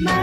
My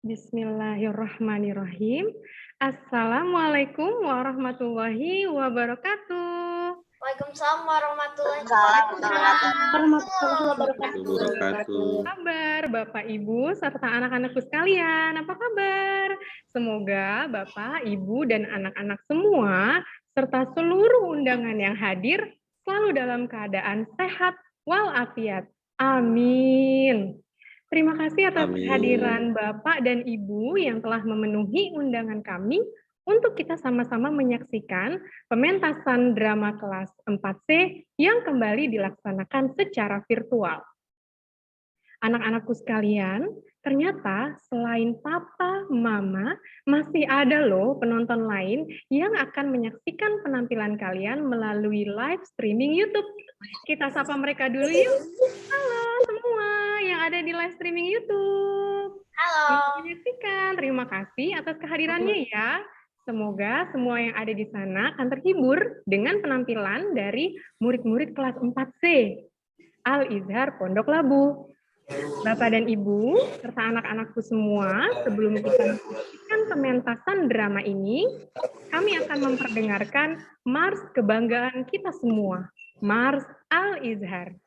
Bismillahirrahmanirrahim. Assalamualaikum warahmatullahi wabarakatuh. Waalaikumsalam warahmatullahi Apa wabarakatuh. kabar Bapak Ibu serta anak-anakku sekalian? Apa kabar? Semoga Bapak, Ibu, dan anak-anak semua serta seluruh undangan yang hadir selalu dalam keadaan sehat walafiat. Amin. Terima kasih atas kehadiran Bapak dan Ibu yang telah memenuhi undangan kami untuk kita sama-sama menyaksikan pementasan drama kelas 4C yang kembali dilaksanakan secara virtual. Anak-anakku sekalian, ternyata selain papa, mama, masih ada loh penonton lain yang akan menyaksikan penampilan kalian melalui live streaming YouTube. Kita sapa mereka dulu yuk. Halo semua yang ada di live streaming YouTube. Halo. Menyaksikan, terima kasih atas kehadirannya ya. Semoga semua yang ada di sana akan terhibur dengan penampilan dari murid-murid kelas 4C Al-Izhar Pondok Labu. Bapak dan Ibu, serta anak-anakku semua, sebelum kita menyaksikan pementasan drama ini, kami akan memperdengarkan Mars Kebanggaan kita semua, Mars Al-Izhar.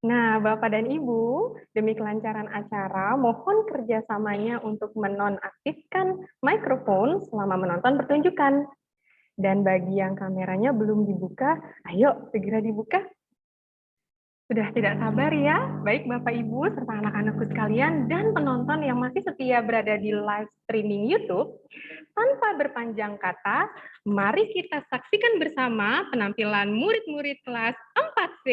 Nah, Bapak dan Ibu, demi kelancaran acara, mohon kerjasamanya untuk menonaktifkan mikrofon selama menonton pertunjukan. Dan bagi yang kameranya belum dibuka, ayo segera dibuka. Sudah tidak sabar ya, baik Bapak Ibu serta anak-anakku sekalian dan penonton yang masih setia berada di live streaming YouTube. Tanpa berpanjang kata, mari kita saksikan bersama penampilan murid-murid kelas 4C.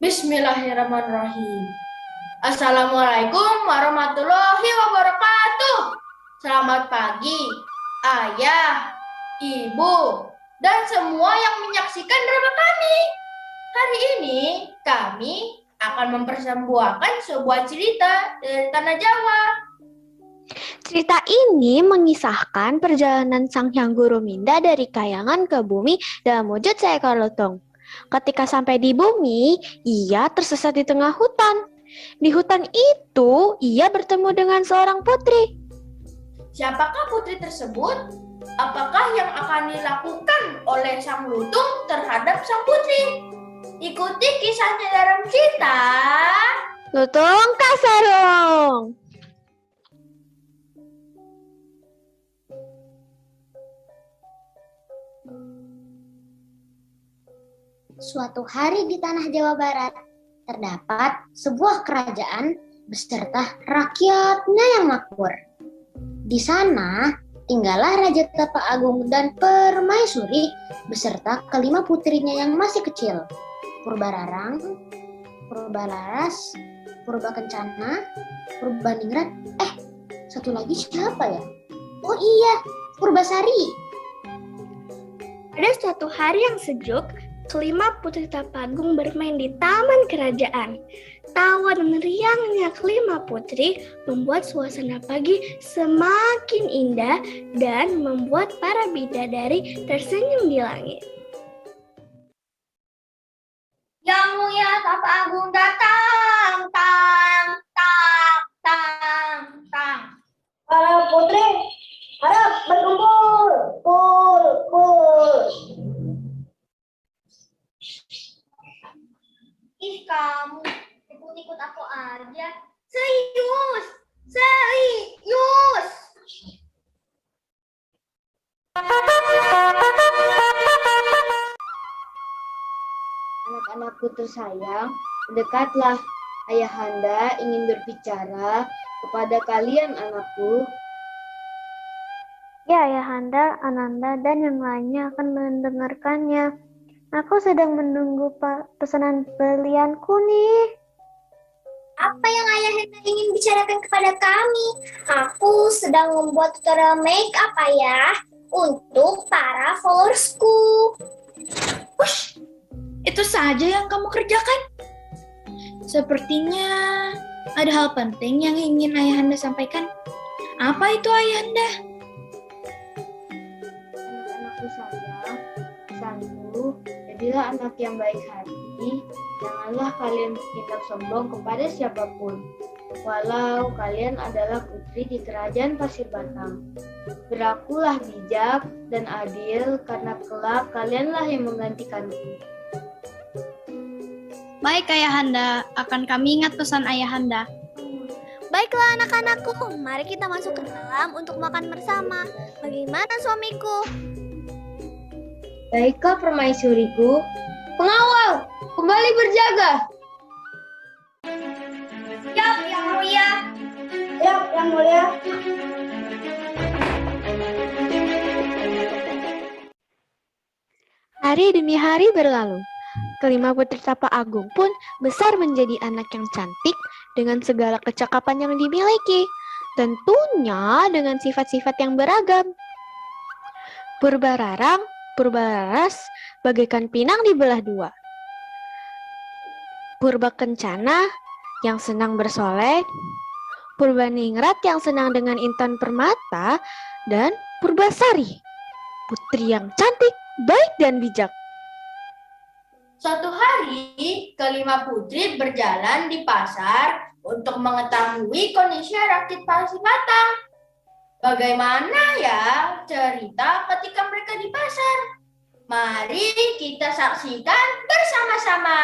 Bismillahirrahmanirrahim. Assalamualaikum warahmatullahi wabarakatuh. Selamat pagi, ayah, ibu, dan semua yang menyaksikan drama kami. Hari ini kami akan mempersembahkan sebuah cerita dari Tanah Jawa. Cerita ini mengisahkan perjalanan Sang Hyang Guru Minda dari kayangan ke bumi dalam wujud seekor lutung. Ketika sampai di bumi, ia tersesat di tengah hutan. Di hutan itu, ia bertemu dengan seorang putri. Siapakah putri tersebut? Apakah yang akan dilakukan oleh sang lutung terhadap sang putri? Ikuti kisahnya dalam cerita Lutung Kasarung. Suatu hari di tanah Jawa Barat, terdapat sebuah kerajaan beserta rakyatnya yang makmur. Di sana, tinggallah Raja Tapak Agung dan Permaisuri beserta kelima putrinya yang masih kecil. Purbararang, Purbalaras, Purbakencana, Purbaningrat, satu lagi siapa ya? Oh iya, Purbasari. Pada suatu hari yang sejuk, kelima putri Tapagung bermain di taman kerajaan. Tawa dan riangnya kelima putri membuat suasana pagi semakin indah dan membuat para bidadari tersenyum di langit. Yang mulia Tapak Agung datang, tang, tang, tang, tang. Para putri, harap berkumpul, kumpul. Ih kamu, ikut-ikut aku aja. Serius, serius. Anak-anakku tersayang, mendekatlah. Ayahanda ingin berbicara kepada kalian anakku. Ya, Ayahanda, Ananda, dan yang lainnya akan mendengarkannya. Aku sedang menunggu pesanan belianku nih. Apa yang Ayahanda ingin bicarakan kepada kami? Aku sedang membuat tutorial make up, Ayah, untuk para followersku. Wush, itu saja yang kamu kerjakan? Sepertinya ada hal penting yang ingin Ayahanda sampaikan. Apa itu Ayahanda? Anak-anakku sayang, pesanku, jadilah anak yang baik hati. Janganlah kalian bertindak sombong kepada siapapun. Walau kalian adalah putri di kerajaan Pasir Batang. Berlakulah bijak dan adil karena kelak kalianlah yang menggantikanku. Baik Ayahanda, akan kami ingat pesan Ayahanda. Baiklah anak-anakku, mari kita masuk ke dalam untuk makan bersama. Bagaimana suamiku? Baiklah permaisuriku, pengawal, kembali berjaga. Siap, Yang Mulia. Siap, Yang Mulia. Hari demi hari berlalu. Kelima putri Tapak Agung pun besar menjadi anak yang cantik dengan segala kecakapan yang dimiliki. Tentunya dengan sifat-sifat yang beragam. Purbararang, Purbalaras bagaikan pinang dibelah dua. Purbakencana yang senang bersolek, Purbaningrat yang senang dengan intan permata, dan Purbasari, putri yang cantik, baik dan bijak. Suatu hari, kelima putri berjalan di pasar untuk mengetahui kondisi rakit Pasir Batang. Bagaimana ya cerita ketika mereka di pasar? Mari kita saksikan bersama-sama.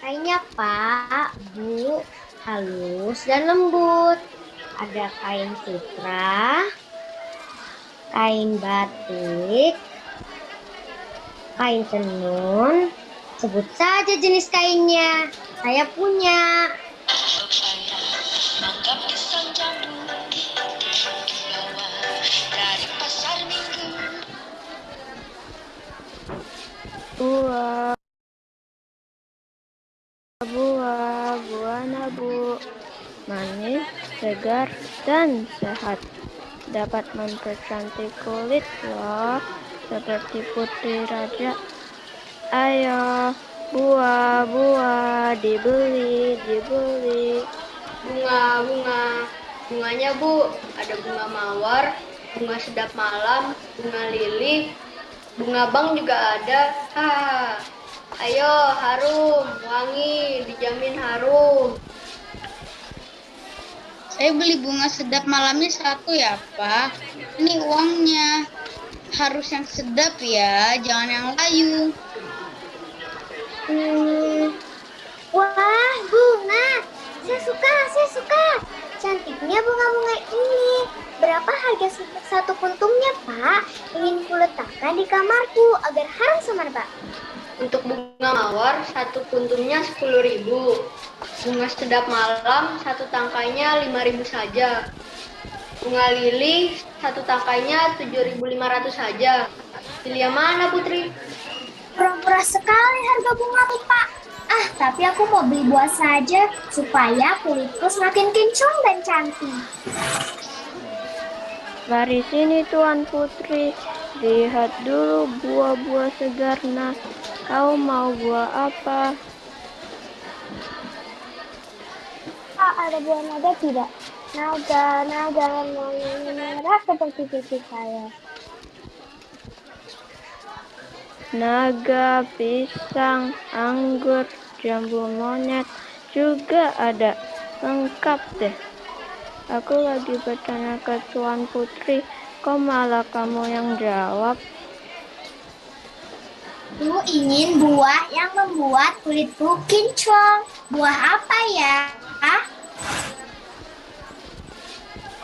Kainnya Pak, Bu, halus dan lembut. Ada kain sutra, kain batik, kain tenun. Sebut saja jenis kainnya. Saya punya. Buah nabu, manis, segar, dan sehat. Dapat mempercantik kulit loh, seperti putri raja. Ayo, Buah-buah dibeli, dibeli. Bunga-bunga. Bunganya, Bu, ada bunga mawar, bunga sedap malam, bunga lili, bunga bang juga ada. Ayo, harum, wangi, dijamin harum. Saya beli bunga sedap malamnya 1 ya, Pak. Ini uangnya. Harus yang sedap ya, jangan yang layu. Wah, bunga. Saya suka. Cantiknya bunga-bunga ini. Berapa harga satu puntumnya, Pak? Ingin kuletakkan di kamarku agar harum semerbak. Untuk bunga mawar, 1 puntumnya 10.000. Bunga sedap malam, 1 tangkainya 5.000 saja. Bunga lili, 1 tangkainya 7.500 saja. Pilih yang mana, Putri? Murah sekali harga bunga tuh, Pak. Tapi aku mau beli buah saja supaya kulitku semakin kinclong dan cantik. Mari sini Tuan Putri, lihat dulu buah-buah segar. Nah, kau mau buah apa? Pak, ada buah naga tidak? Naga yang merah seperti pipi saya. Naga, pisang, anggur, jambu monyet juga ada. Lengkap deh. Aku lagi bertanya ke Tuan Putri, kok malah kamu yang jawab? Aku ingin buah yang membuat kulitku kinclong. Buah apa ya?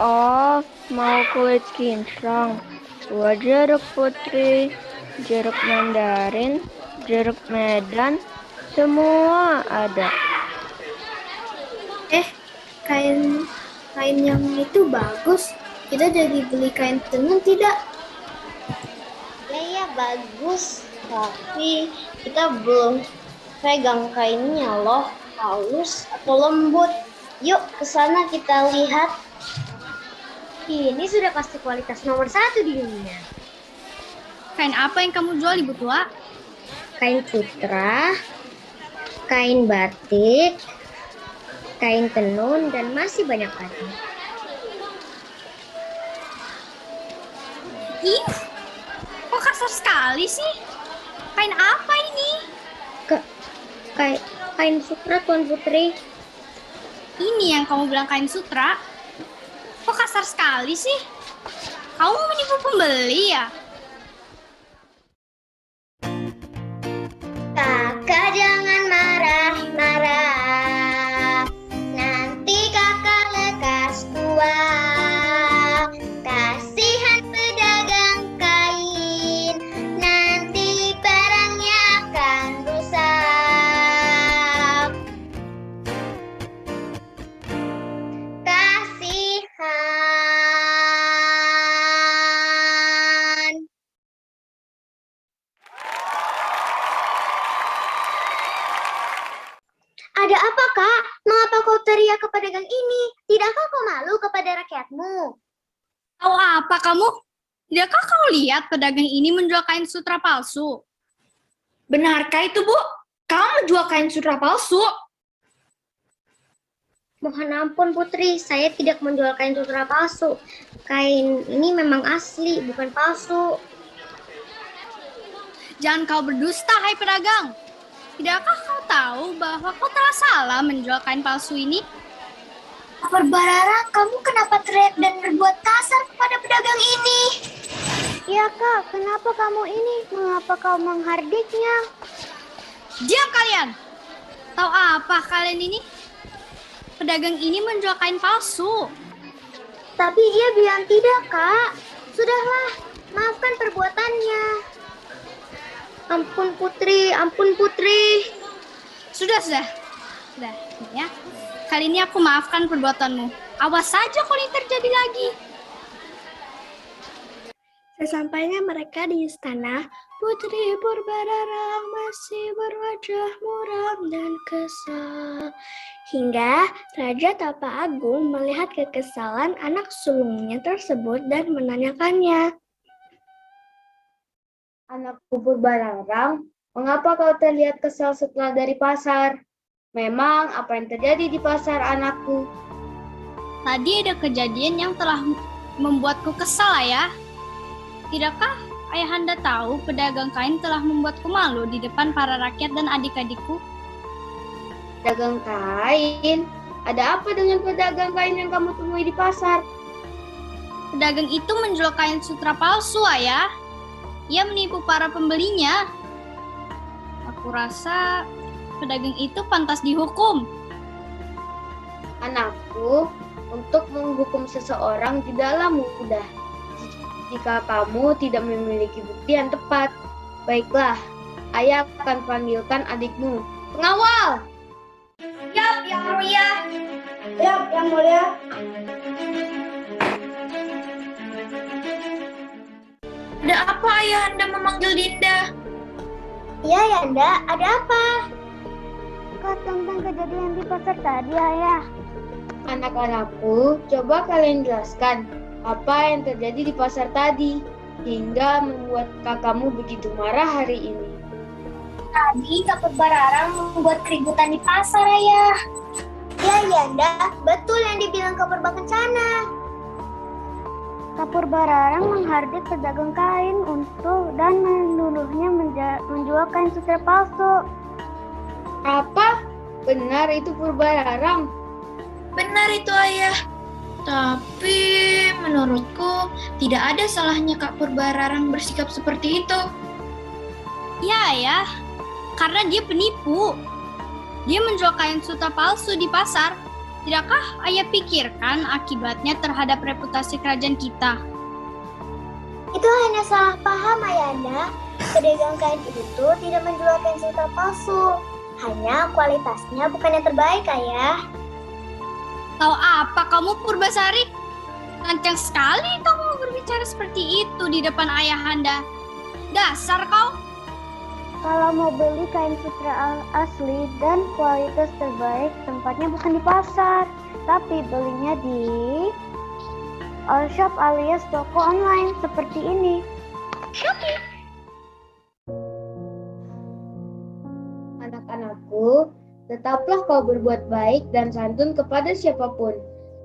Oh, mau kulit kinclong. Buah jeruk Putri, jeruk mandarin, jeruk medan, semua ada. Kain yang itu bagus. Kita jadi beli kain tenun tidak? Ya bagus. Tapi kita belum pegang kainnya loh. Halus atau lembut. Yuk ke sana kita lihat. Ini sudah pasti kualitas nomor 1 di dunia. Kain apa yang kamu jual, Ibu Tua? Kain sutra, kain batik, kain tenun, dan masih banyak lagi. Ih, kok kasar sekali sih? Kain apa ini? Kain sutra, Tuan Putri. Ini yang kamu bilang kain sutra? Kok kasar sekali sih? Kamu menipu pembeli ya? Kakak jangan marah-marah, nanti kakak lekas tua. Kasihan pedagang kain, nanti barangnya akan rusak. Kasihan. Ada apa, Kak? Mengapa kau teriak ke pedagang ini? Tidakkah kau malu kepada rakyatmu? Tahu apa kamu? Tidakkah kau lihat pedagang ini menjual kain sutra palsu? Benarkah itu, Bu? Kamu menjual kain sutra palsu? Mohon ampun, Putri. Saya tidak menjual kain sutra palsu. Kain ini memang asli, bukan palsu. Jangan kau berdusta, hai pedagang. Tidakkah kau tahu bahwa kau telah salah menjual kain palsu ini? Berbarara, kamu kenapa teriak dan berbuat kasar kepada pedagang ini? Ya, Kak. Kenapa kamu ini? Mengapa kau menghardiknya? Diam kalian! Tahu apa kalian ini? Pedagang ini menjual kain palsu. Tapi ia bilang tidak, Kak. Sudahlah, maafkan perbuatannya. Ampun, Putri. Ampun, Putri. Sudah ya. Kali ini aku maafkan perbuatanmu. Awas saja kalau ini terjadi lagi. Sesampainya mereka di istana, Putri Purbararang masih berwajah muram dan kesal. Hingga Raja Tapa Agung melihat kekesalan anak sulungnya tersebut dan menanyakannya. Anakku Purbararang, Mengapa kau terlihat kesal setelah dari pasar? Memang apa yang terjadi di pasar, anakku? Tadi ada kejadian yang telah membuatku kesal, Ayah. Tidakkah Ayahanda tahu pedagang kain telah membuatku malu di depan para rakyat dan adik-adikku? Pedagang kain? Ada apa dengan pedagang kain yang kamu temui di pasar? Pedagang itu menjual kain sutra palsu, Ayah. Ia menipu para pembelinya. Aku rasa pedagang itu pantas dihukum. Anakku, untuk menghukum seseorang tidaklah mudah jika kamu tidak memiliki bukti yang tepat. Baiklah, ayah akan panggilkan adikmu. Pengawal! Siap, Yang Mulia. Siap, Yang Mulia. Ada apa Ayahanda memanggil Dinda? Iya, Yanda, ada apa? Tentang kejadian di pasar tadi, Ayah. Anak-anakku, coba kalian jelaskan apa yang terjadi di pasar tadi hingga membuat kakakmu begitu marah hari ini. Tadi Kak Bararang membuat keributan di pasar, Ayah. Ya, Yanda, betul yang dibilang Kak Kencana. Kak Bararang menghardik pedagang kain dan menuduhnya menjual kain sutra palsu. Apa? Benar itu Purbararang? Benar itu, Ayah. Tapi menurutku tidak ada salahnya Kak Purbararang bersikap seperti itu. Ya, Ayah. Karena dia penipu. Dia menjual kain sutra palsu di pasar. Tidakkah Ayah pikirkan akibatnya terhadap reputasi kerajaan kita? Itu hanya salah paham, Ayanda. Pedagang kain itu tidak menjual kain sutra palsu. Hanya kualitasnya bukan yang terbaik, Ayah. Tahu apa kamu, Purbasari? Lancang sekali kamu berbicara seperti itu di depan ayahanda. Dasar kau! Kalau mau beli kain sutra asli dan kualitas terbaik, tempatnya bukan di pasar, tapi belinya di all shop alias toko online seperti ini. Shopee. Anak-anakku, tetaplah kau berbuat baik dan santun kepada siapapun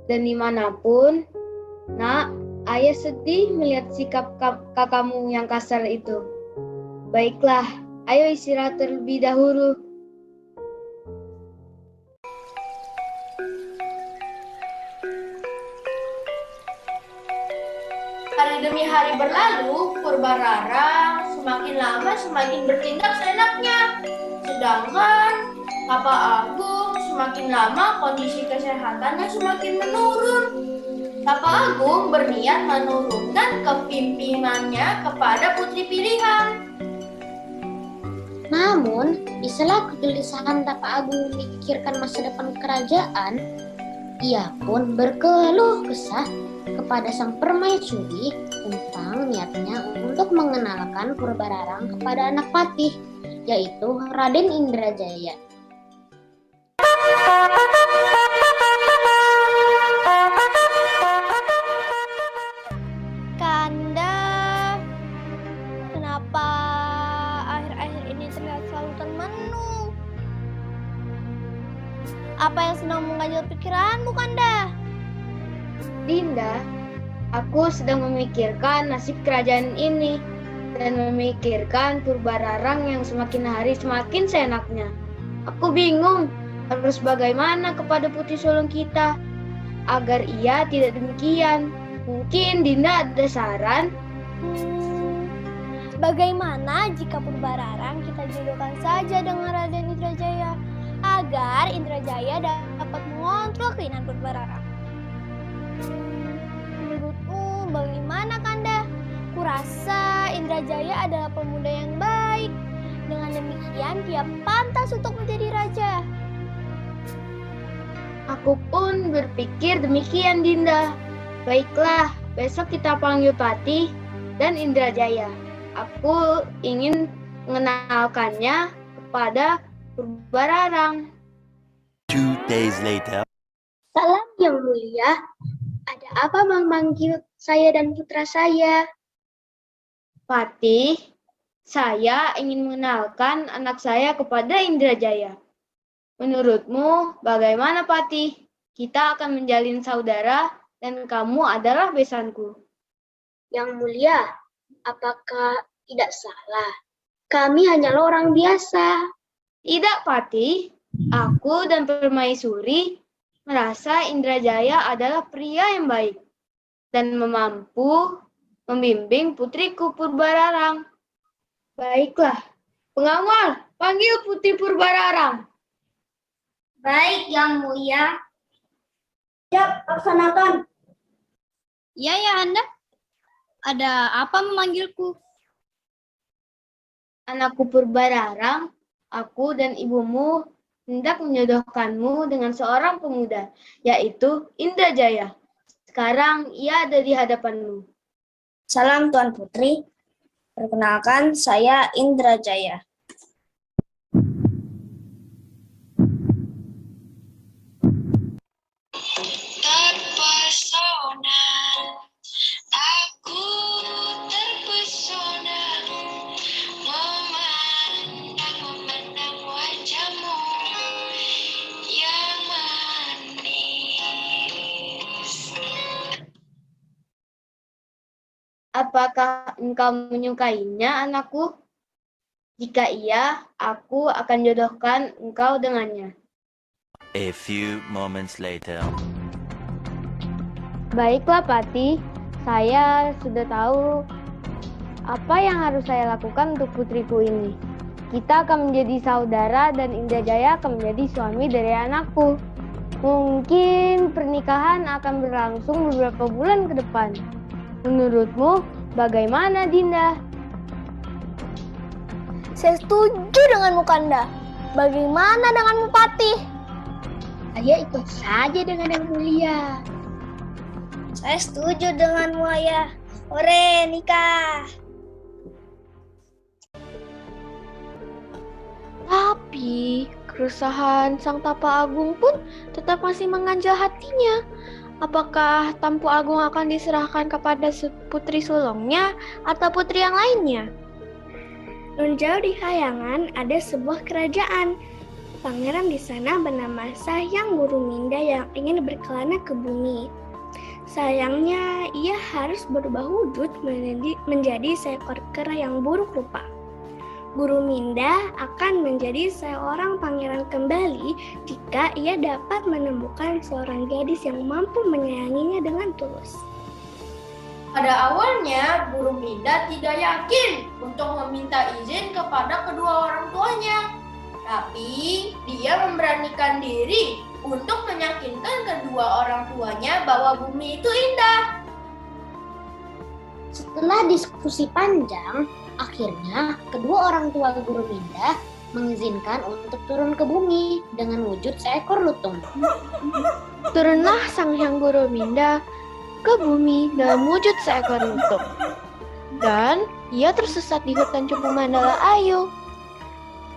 dan dimanapun. Nak, ayah sedih melihat sikap kakakmu yang kasar itu. Baiklah, ayo istirahat terlebih dahulu. Hari demi hari berlalu, Purbararang semakin lama semakin bertindak seenaknya. Sedangkan Bapak Agung semakin lama kondisi kesehatannya semakin menurun. Bapak Agung berniat menurunkan kepimpinannya kepada putri pilihan. Namun, di sela kegelisahan Bapak Agung memikirkan masa depan kerajaan, ia pun berkeluh kesah kepada sang permaisuri tentang niatnya untuk mengenalkan Purbararang kepada anak patih, yaitu Raden Indrajaya. Kanda, kenapa akhir-akhir ini terlihat selalu termenung? Apa yang sedang mengganjal pikiranmu, Kanda? Dinda, aku sedang memikirkan nasib kerajaan ini dan memikirkan Purbararang yang semakin hari semakin seenaknya. Aku bingung harus bagaimana kepada putri sulung kita agar ia tidak demikian. Mungkin Dinda ada saran? Bagaimana jika Purbararang kita jodohkan saja dengan Raden Indrajaya agar Indrajaya dapat mengontrol keinginan Purbararang? Menurutmu bagaimana, Kanda? Kurasa Indrajaya adalah pemuda yang baik. Dengan demikian dia pantas untuk menjadi raja. Aku pun berpikir demikian, Dinda. Baiklah, besok kita panggil Patih dan Indrajaya. Aku ingin mengenalkannya kepada Purbararang. 2 days later. Salam yang mulia. Ada apa memanggil saya dan putra saya? Patih, Saya ingin mengenalkan anak saya kepada Indrajaya. Menurutmu bagaimana, Patih? Kita akan menjalin saudara dan kamu adalah besanku. Yang mulia, apakah tidak salah? Kami hanyalah orang biasa. Tidak, Patih. Aku dan Permaisuri merasa Indrajaya adalah pria yang baik dan mampu membimbing putriku Purbararang. Baiklah, pengawal, panggil Putri Purbararang. Baik, Yang Mulia. Siap, laksanakan. Ya, Anda. Ada apa memanggilku? Anakku Purbararang, aku dan ibumu hendak menjodohkanmu dengan seorang pemuda, yaitu Indrajaya. Sekarang ia ada di hadapanmu. Salam Tuan Putri. Perkenalkan, saya Indrajaya. Terpesona, aku terpesona, memandang wajahmu yang manis. Apakah engkau menyukainya, anakku? Jika iya, aku akan jodohkan engkau dengannya. A few moments later. Baiklah, Patih. Saya sudah tahu apa yang harus saya lakukan untuk putriku ini. Kita akan menjadi saudara dan Indrajaya akan menjadi suami dari anakku. Mungkin pernikahan akan berlangsung beberapa bulan ke depan. Menurutmu, bagaimana, Dinda? Saya setuju denganmu, Kanda. Bagaimana denganmu, Patih? Saya ikut saja dengan Yang Mulia. Saya setuju denganmu, Ayah. Ore, nikah. Tapi keresahan Sang Tapa Agung pun tetap masih mengganjal hatinya. Apakah Tampu Agung akan diserahkan kepada putri sulungnya atau putri yang lainnya? Nun jauh di Kayangan ada sebuah kerajaan. Pangeran di sana bernama Sahyang Guruminda yang ingin berkelana ke bumi. Sayangnya, ia harus berubah wujud menjadi seekor kera yang buruk rupa. Guru Minda akan menjadi seorang pangeran kembali jika ia dapat menemukan seorang gadis yang mampu menyayanginya dengan tulus. Pada awalnya, Guru Minda tidak yakin untuk meminta izin kepada kedua orang tuanya. Tapi, dia memberanikan diri untuk meyakinkan kedua orang tuanya bahwa bumi itu indah. Setelah diskusi panjang, akhirnya kedua orang tua Guru Minda mengizinkan untuk turun ke bumi dengan wujud seekor lutung. Turunlah Sang Hyang Guru Minda ke bumi dalam wujud seekor lutung. Dan ia tersesat di hutan Cupu Mandala Ayu.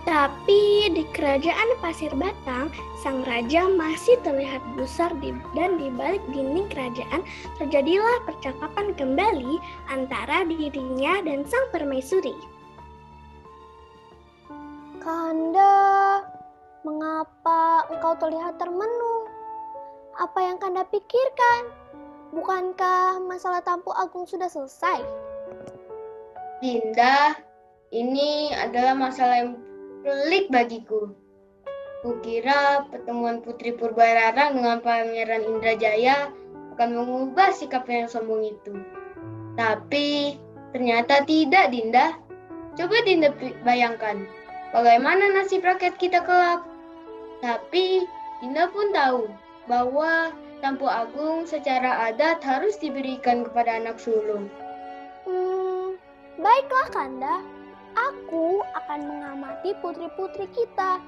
Tapi di kerajaan Pasir Batang, sang raja masih terlihat gusar dan di balik dinding kerajaan terjadilah percakapan kembali antara dirinya dan sang permaisuri. Kanda, mengapa engkau terlihat termenung? Apa yang Kanda pikirkan? Bukankah masalah Tampu Agung sudah selesai? Dinda, ini adalah masalah yang pelik bagiku. Kukira pertemuan Putri Purbararang dengan Pangeran Indrajaya akan mengubah sikap yang sombong itu. Tapi ternyata tidak, Dinda. Coba Dinda bayangkan, bagaimana nasib rakyat kita kelak. Tapi Dinda pun tahu bahwa Tampu Agung secara adat harus diberikan kepada anak sulung. Baiklah, Kanda. Aku akan mengamati putri-putri kita.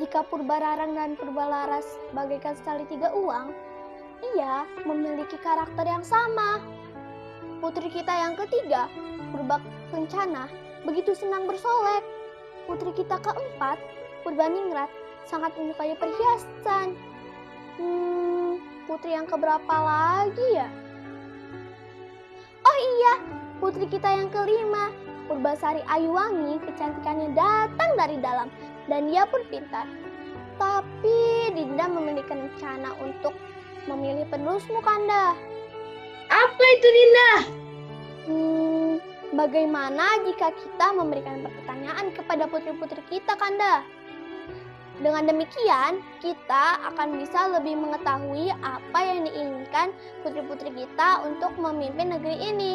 Jika Purbararang dan Purbalaras bagaikan sekali tiga uang, ia memiliki karakter yang sama. Putri kita yang ketiga, Purbakencana, begitu senang bersolek. Putri kita keempat, Purbaningrat, sangat menyukai perhiasan. Putri yang keberapa lagi ya? Oh iya, putri kita yang kelima, Purbasari Ayuwangi, kecantikannya datang dari dalam dan dia pun pintar. Tapi Dinda memiliki rencana untuk memilih penerusmu, Kanda. Apa itu, Dinda? Bagaimana jika kita memberikan pertanyaan kepada putri-putri kita, Kanda? Dengan demikian, kita akan bisa lebih mengetahui apa yang diinginkan putri-putri kita untuk memimpin negeri ini.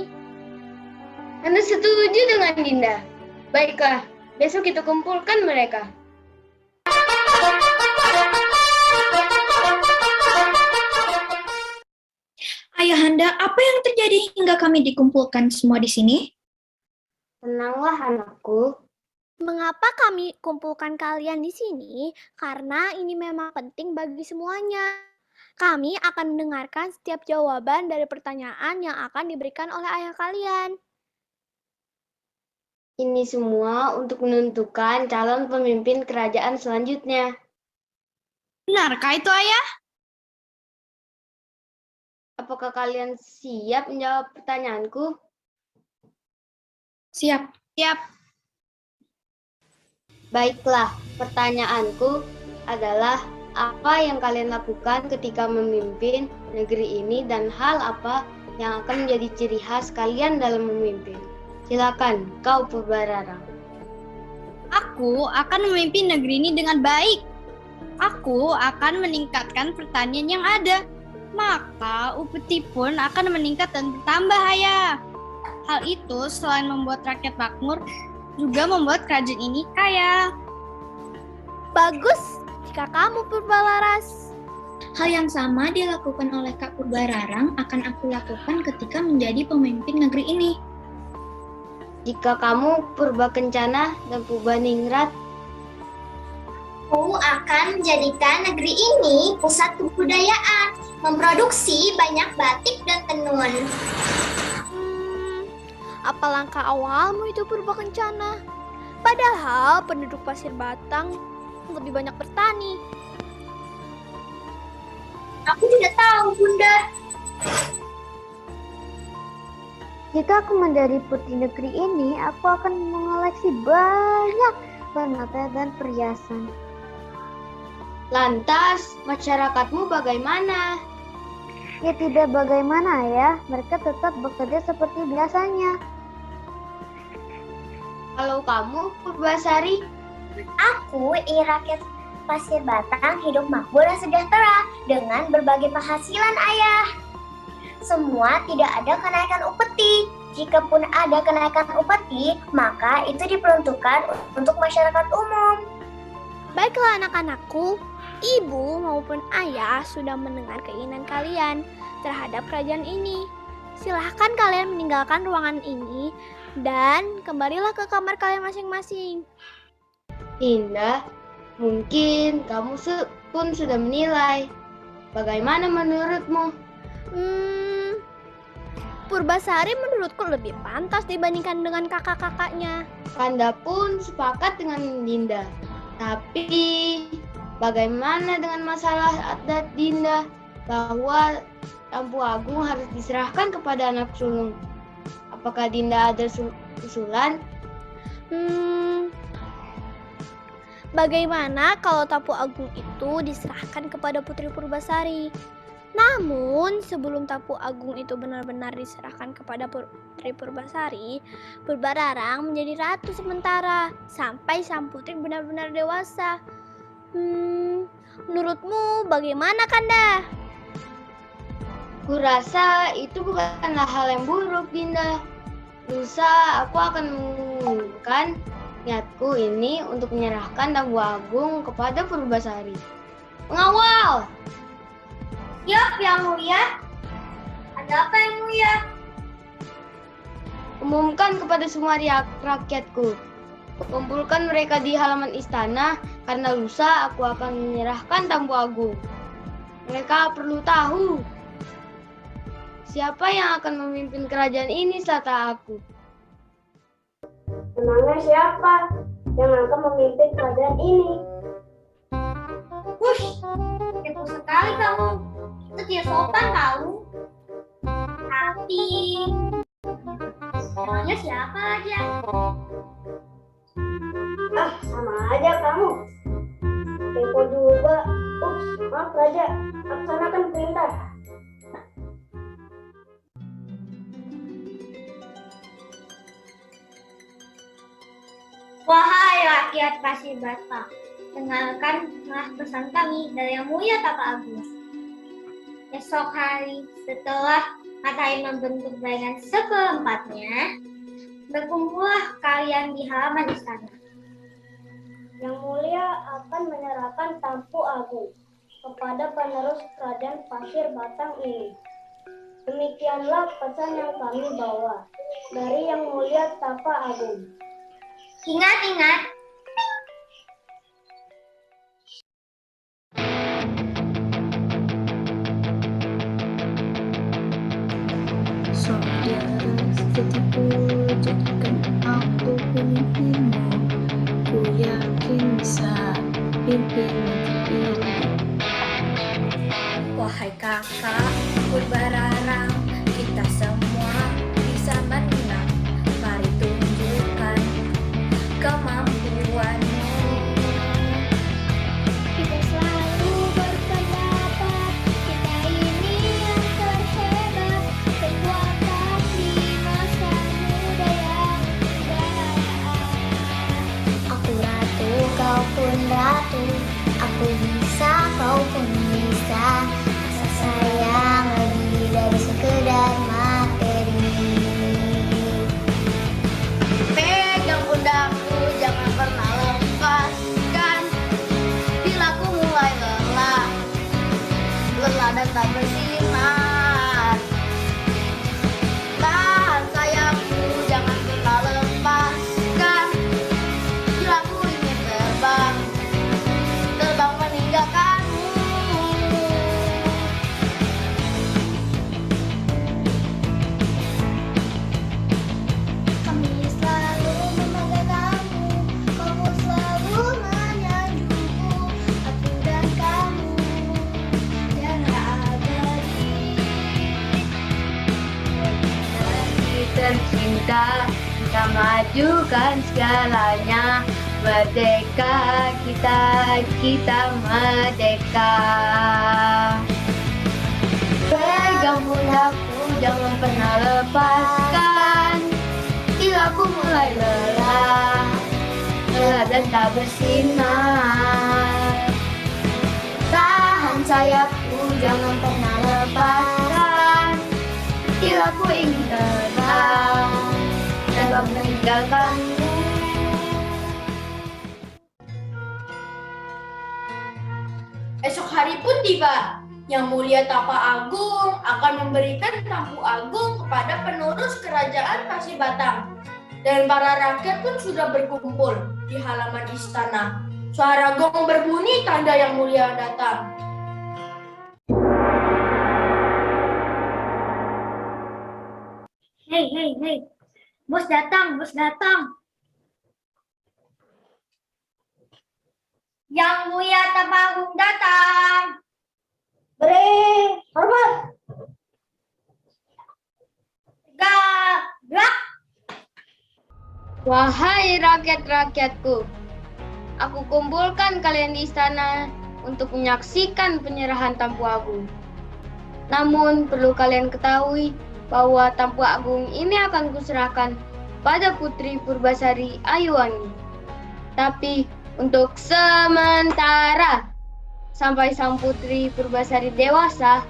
Anda setuju dengan Dinda. Baiklah, besok kita kumpulkan mereka. Ayahanda, apa yang terjadi hingga kami dikumpulkan semua di sini? Tenanglah anakku. Mengapa kami kumpulkan kalian di sini? Karena ini memang penting bagi semuanya. Kami akan mendengarkan setiap jawaban dari pertanyaan yang akan diberikan oleh ayah kalian. Ini semua untuk menentukan calon pemimpin kerajaan selanjutnya. Benarkah itu, Ayah? Apakah kalian siap menjawab pertanyaanku? Siap. Baiklah, pertanyaanku adalah apa yang kalian lakukan ketika memimpin negeri ini dan hal apa yang akan menjadi ciri khas kalian dalam memimpin? Silakan, kau Purbararang. Aku akan memimpin negeri ini dengan baik. Aku akan meningkatkan pertanian yang ada. Maka upeti pun akan meningkat dan bertambah, Ayah. Hal itu selain membuat rakyat makmur, juga membuat kerajaan ini kaya. Bagus jika kamu Purbalaras. Hal yang sama dilakukan oleh Kak Purbararang akan aku lakukan ketika menjadi pemimpin negeri ini. Jika kamu Purbakencana dan Purbaningrat, Aku akan menjadikan negeri ini pusat kebudayaan, memproduksi banyak batik dan tenun. Apa langkah awalmu itu Purbakencana? Padahal penduduk Pasir Batang lebih banyak bertani. Aku tidak tahu, Bunda. Jika aku menjadi putri negeri ini, aku akan mengoleksi banyak permata dan perhiasan. lantas masyarakatmu bagaimana? Ya tidak bagaimana ya, mereka tetap bekerja seperti biasanya. Kalau kamu, Purbasari? Aku ingin rakyat Pasir Batang hidup makmur dan sejahtera dengan berbagai penghasilan, Ayah. Semua tidak ada kenaikan upeti. Jikapun ada kenaikan upeti, maka itu diperuntukkan untuk masyarakat umum. Baiklah anak-anakku, ibu maupun ayah sudah mendengar keinginan kalian terhadap kerajaan ini. Silahkan kalian meninggalkan ruangan ini dan kembalilah ke kamar kalian masing-masing. Dinda, mungkin kamu pun sudah menilai. Bagaimana menurutmu? Purbasari menurutku lebih pantas dibandingkan dengan kakak-kakaknya. Kanda pun sepakat dengan Dinda. Tapi bagaimana dengan masalah adat Dinda bahwa Tampu Agung harus diserahkan kepada anak sulung? Apakah Dinda ada usulan? Bagaimana kalau Tampu Agung itu diserahkan kepada Putri Purbasari? Namun sebelum Tampu Agung itu benar-benar diserahkan kepada Putri Purbasari, Purbararang menjadi ratu sementara sampai sang putri benar-benar dewasa. Menurutmu bagaimana, Kanda? Kurasa itu bukanlah hal yang buruk, Dinda. Lusa aku akan mengumumkan niatku ini untuk menyerahkan Tampu Agung kepada Purbasari. Pengawal! Yap, Yang Mulia. Ada apa, Yang Mulia? Umumkan kepada semua rakyatku. Kumpulkan mereka di halaman istana karena lusa aku akan menyerahkan Tampu Agung. Mereka perlu tahu siapa yang akan memimpin kerajaan ini setelah aku. Memangnya siapa yang akan memimpin kerajaan ini? Wush, kepo sekali kamu. Itu tidak sopan tahu. Tapi Emangnya siapa aja? Ah, sama aja kamu. Kepo juga. Ups, maaf Raja. Laksanakan perintah. Wahai rakyat Pasir Batang, dengarkanlah pesan kami dari Yang Mulia Tapa Agung. Esok hari setelah matahari membentuk bayangan seperempatnya, berkumpullah kalian di halaman istana. Yang Mulia akan menyerahkan Tampu Agung kepada penerus kerajaan Pasir Batang ini. Demikianlah pesan yang kami bawa dari Yang Mulia Tapa Agung. Ingat-ingat, Saudara sejatiku, jadikan aku pemimpinmu. Ku yakin bisa pimpin negeri ini. wahai kakak Purbararang, kita semua bisa menang. Mari tunjukkan kemampuanmu. Kita selalu berpendapat, kita ini yang terhebat. Kekuatan di masa muda yang indah. Aku ratu, kau pun ratu. Aku bisa, kau pun bisa. Rasa sayang lebih dari sekedar materi. Pegang pundakku, jangan pernah lepaskan. Bila ku mulai lelah dan tak bersinar. Tahan sayapku, jangan pernah lepaskan. Bila ku ingin terbang meninggalkanmu. Kami selalu membanggakanmu, kamu selalu menyanjungku. Aku dan kamu tiada abadi. Hati tercinta, kita majukan segalanya. Merdeka kita merdeka. Pegang pundakku, jangan pernah lepaskan. Bila ku mulai lelah dan tak bersinar. Tahan sayapku, jangan pernah lepaskan. Bila ku ingin terbang dan meninggalkanmu. Esok hari pun tiba. Yang Mulia Tapa Agung akan memberikan Tampu Agung kepada penerus kerajaan Pasir Batang. Dan para rakyat pun sudah berkumpul di halaman istana. Suara gong berbunyi tanda Yang Mulia datang. Hei, bos datang. Yang Mulia Tapa Agung datang. Beri hormat. Gerak. Wahai rakyat-rakyatku, aku kumpulkan kalian di istana untuk menyaksikan penyerahan Tampu Agung. Namun perlu kalian ketahui bahwa Tampu Agung ini akan kuserahkan pada Putri Purbasari Ayuwangi. Tapi untuk sementara, sampai sang Putri Purbasari dewasa,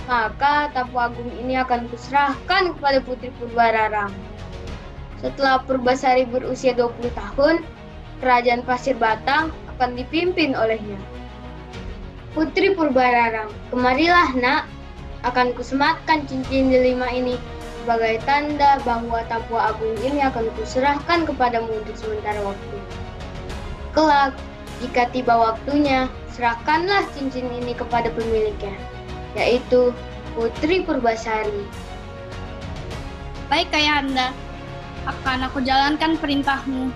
maka Tampu Agung ini akan kuserahkan kepada Putri Purbararang. Setelah Purbasari berusia 20 tahun, Kerajaan Pasir Batang akan dipimpin olehnya. Putri Purbararang, kemarilah nak, akan kusematkan cincin delima ini sebagai tanda bahwa Tampu Agung ini akan kuserahkan kepadamu untuk sementara waktu. Kelak, jika tiba waktunya, serahkanlah cincin ini kepada pemiliknya, yaitu Putri Purbasari. Baik Ayahanda, akan aku jalankan perintahmu.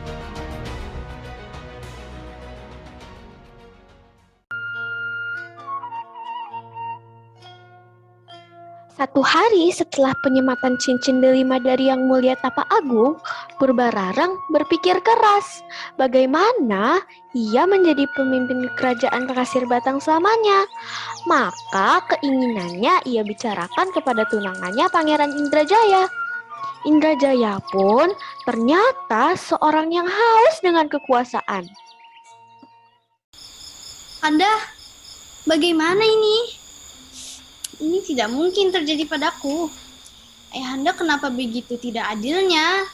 Satu hari setelah penyematan cincin delima dari Yang Mulia Tapa Agung, Purbararang berpikir keras bagaimana ia menjadi pemimpin kerajaan Pasir Batang selamanya. Maka keinginannya ia bicarakan kepada tunangannya Pangeran Indrajaya. Indrajaya pun ternyata seorang yang haus dengan kekuasaan. Kanda, bagaimana ini? Ini tidak mungkin terjadi padaku. Ayahanda kenapa begitu tidak adilnya?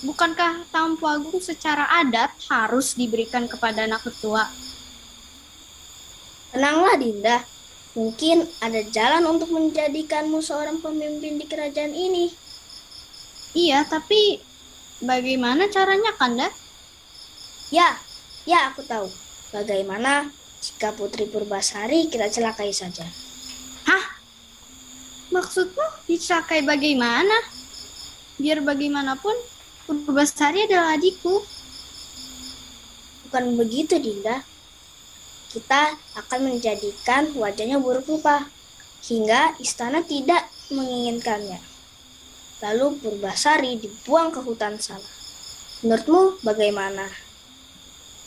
Bukankah Tampu Agung secara adat harus diberikan kepada anak ketua? Tenanglah Dinda, mungkin ada jalan untuk menjadikanmu seorang pemimpin di kerajaan ini. Iya, tapi bagaimana caranya, Kanda? Ya aku tahu. Bagaimana jika Putri Purbasari kita celakai saja? Hah? Maksudmu dicelakai bagaimana? Biar bagaimanapun, Purbasari adalah adikku. Bukan begitu, Dinda. Kita akan menjadikan wajahnya buruk rupa, hingga istana tidak menginginkannya. Lalu Purbasari dibuang ke hutan sana. Menurutmu bagaimana?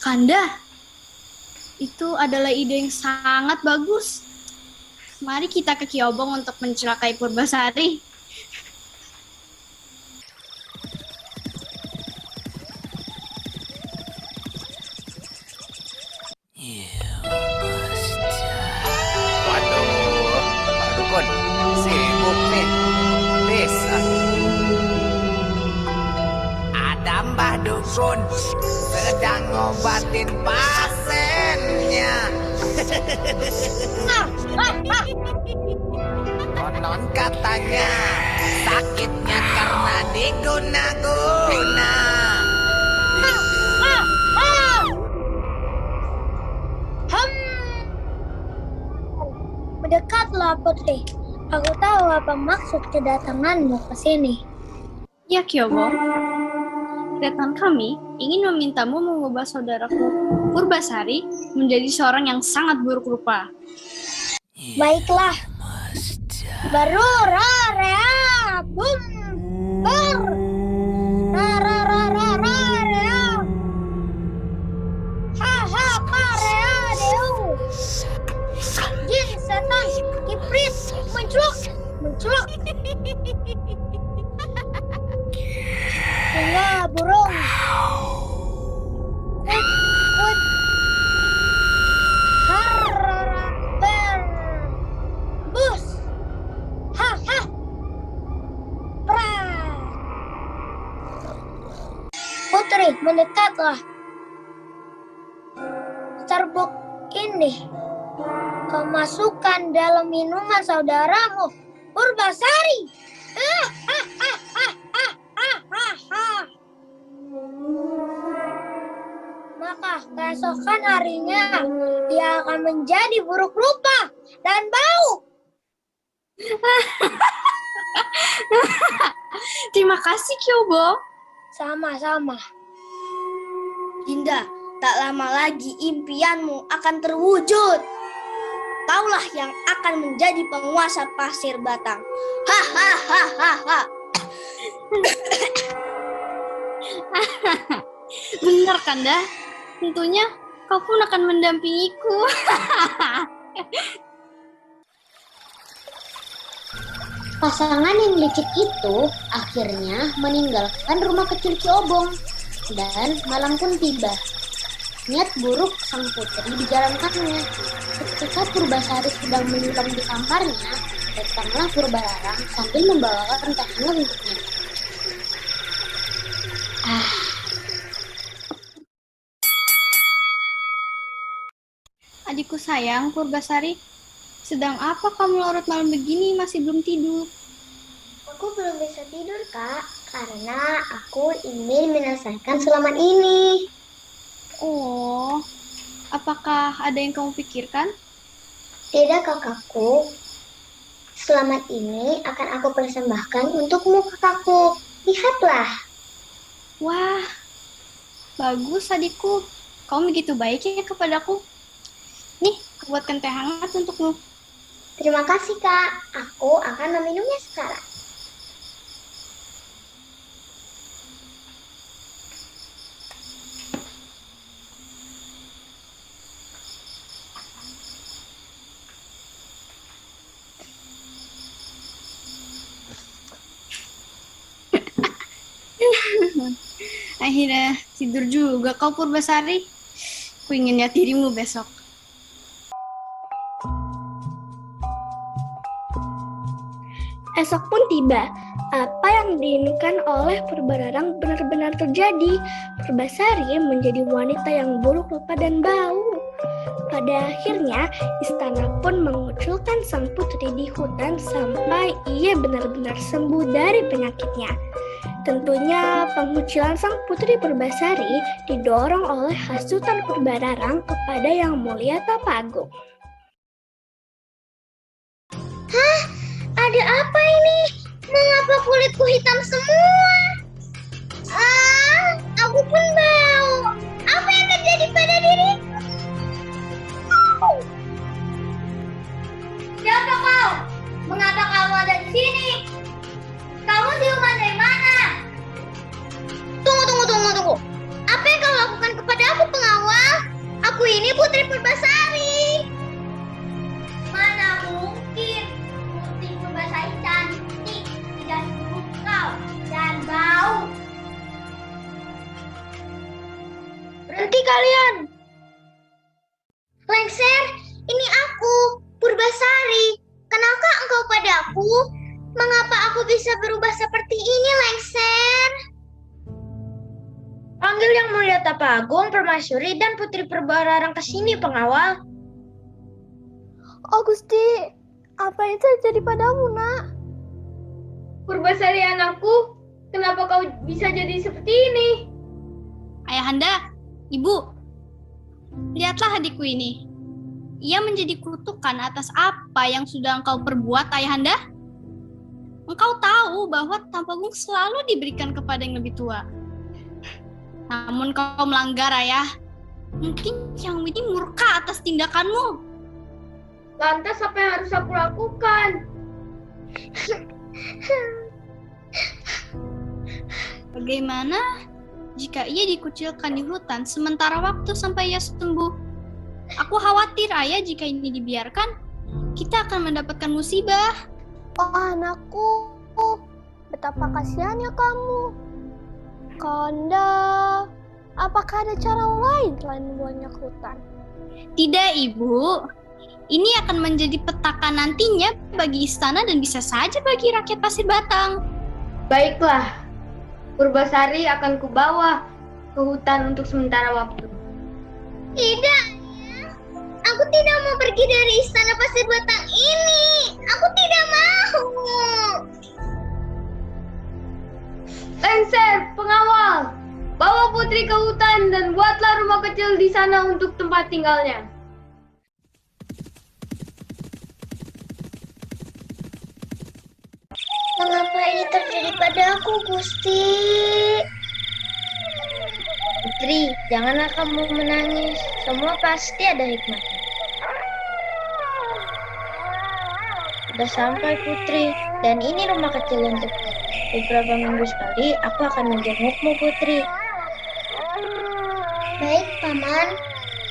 Kanda, itu adalah ide yang sangat bagus. Mari kita ke Kiobong untuk mencelakai Purbasari. Waduh, Pak Dukun, sibuk nih. Bisa. Ada Mbah Dukun sedang ngobatin pasiennya. Konon katanya sakitnya karena diguna-guna. Mendekatlah Putri. Aku tahu apa maksud kedatanganmu ke sini. Ya Kiobong, kedatangan kami ingin memintamu mengubah saudaraku Purbasari menjadi seorang yang sangat buruk rupa. Baiklah. Baru rea bum ber rea ha ha rea deu jin setan kiprit menculuk hingga burung bus ha pra Putri mendekatlah. Serbuk ini kau masukkan dalam minuman saudaramu Purbasari. Maka keesokan harinya dia akan menjadi buruk rupa dan bau. Terima kasih Kiobong. Sama-sama. Dinda, tak lama lagi impianmu akan terwujud. Kaulah yang akan menjadi penguasa Pasir Batang. Benar Kanda, tentunya kau pun akan mendampingiku. Pasangan yang licik itu akhirnya meninggalkan rumah kecil Kiobong dan malam pun tiba. Niat buruk sang putri dijalankannya. Ketika Purbasari sedang menyulam di kamarnya, datanglah Purbararang sambil membawakan teh hangat untuknya. Adikku sayang, Purbasari, sedang apa kamu larut malam begini masih belum tidur? Aku belum bisa tidur, Kak, karena aku ingin menyelesaikan sulaman ini. Oh, apakah ada yang kamu pikirkan? Tidak, kakakku. Selamat ini akan aku persembahkan untukmu, kakakku. Lihatlah. Wah, bagus adikku. Kamu begitu baik ya kepadaku. Nih, aku buatkan teh hangat untukmu. Terima kasih, Kak. Aku akan meminumnya sekarang. Akhirnya tidur juga kau Purbasari. Ku ingin lihat dirimu besok. Esok pun tiba. Apa yang diinginkan oleh Purbararang benar-benar terjadi. Purbasari menjadi wanita yang buruk rupa dan bau. Pada akhirnya, istana pun mengucilkan sang putri di hutan sampai ia benar-benar sembuh dari penyakitnya. Tentunya pengucilan sang putri Purbasari didorong oleh hasutan Purbararang kepada Yang Mulia Tapa Agung. Hah? Ada apa ini? Mengapa kulitku hitam semua? Aku pun bau. Apa yang terjadi pada diriku? Siapa kau? Mengapa kamu ada di sini? Kamu siluman dari mana? Tunggu. Apa yang kau lakukan kepada aku, pengawal? Aku ini Putri Purbasari. Mana mungkin? Putri Purbasari cantik, tidak seburuk kau dan bau. Berhenti kalian. Lengser, ini aku, Purbasari. Kenapa engkau padaku? Mengapa aku bisa berubah seperti ini, Lengser? Panggil Yang Mulia Tapa Agung, Permaisuri, dan Putri Purbararang ke sini, pengawal. Oh Gusti, apa yang terjadi padamu, Nak? Purbasari anakku, kenapa kau bisa jadi seperti ini? Ayahanda, Ibu, lihatlah adikku ini. Ia menjadi kutukan atas apa yang sudah engkau perbuat, Ayahanda. Engkau tahu bahwa Tapa Agung selalu diberikan kepada yang lebih tua. Namun kau melanggar, Ayah. Mungkin Yang Widi murka atas tindakanmu. Lantas apa yang harus aku lakukan? Bagaimana jika ia dikucilkan di hutan sementara waktu sampai ia sembuh? Aku khawatir, Ayah, jika ini dibiarkan, kita akan mendapatkan musibah. Oh anakku, betapa kasihannya kamu. Kanda, apakah ada cara lain selain membuangnya ke hutan? Tidak, Ibu. Ini akan menjadi petaka nantinya bagi istana dan bisa saja bagi rakyat Pasir Batang. Baiklah, Purbasari akan kubawa ke hutan untuk sementara waktu. Tidak, aku tidak mau pergi dari istana Pasir Batang ini. Aku tidak mau. Lengser, pengawal, bawa putri ke hutan dan buatlah rumah kecil di sana untuk tempat tinggalnya. Mengapa ini terjadi padaku, Gusti? Putri, janganlah kamu menangis. Semua pasti ada hikmahnya. Sudah sampai, Putri, dan ini rumah kecil untukmu. Beberapa minggu sekali aku akan menjengukmu, Putri. Baik, Paman.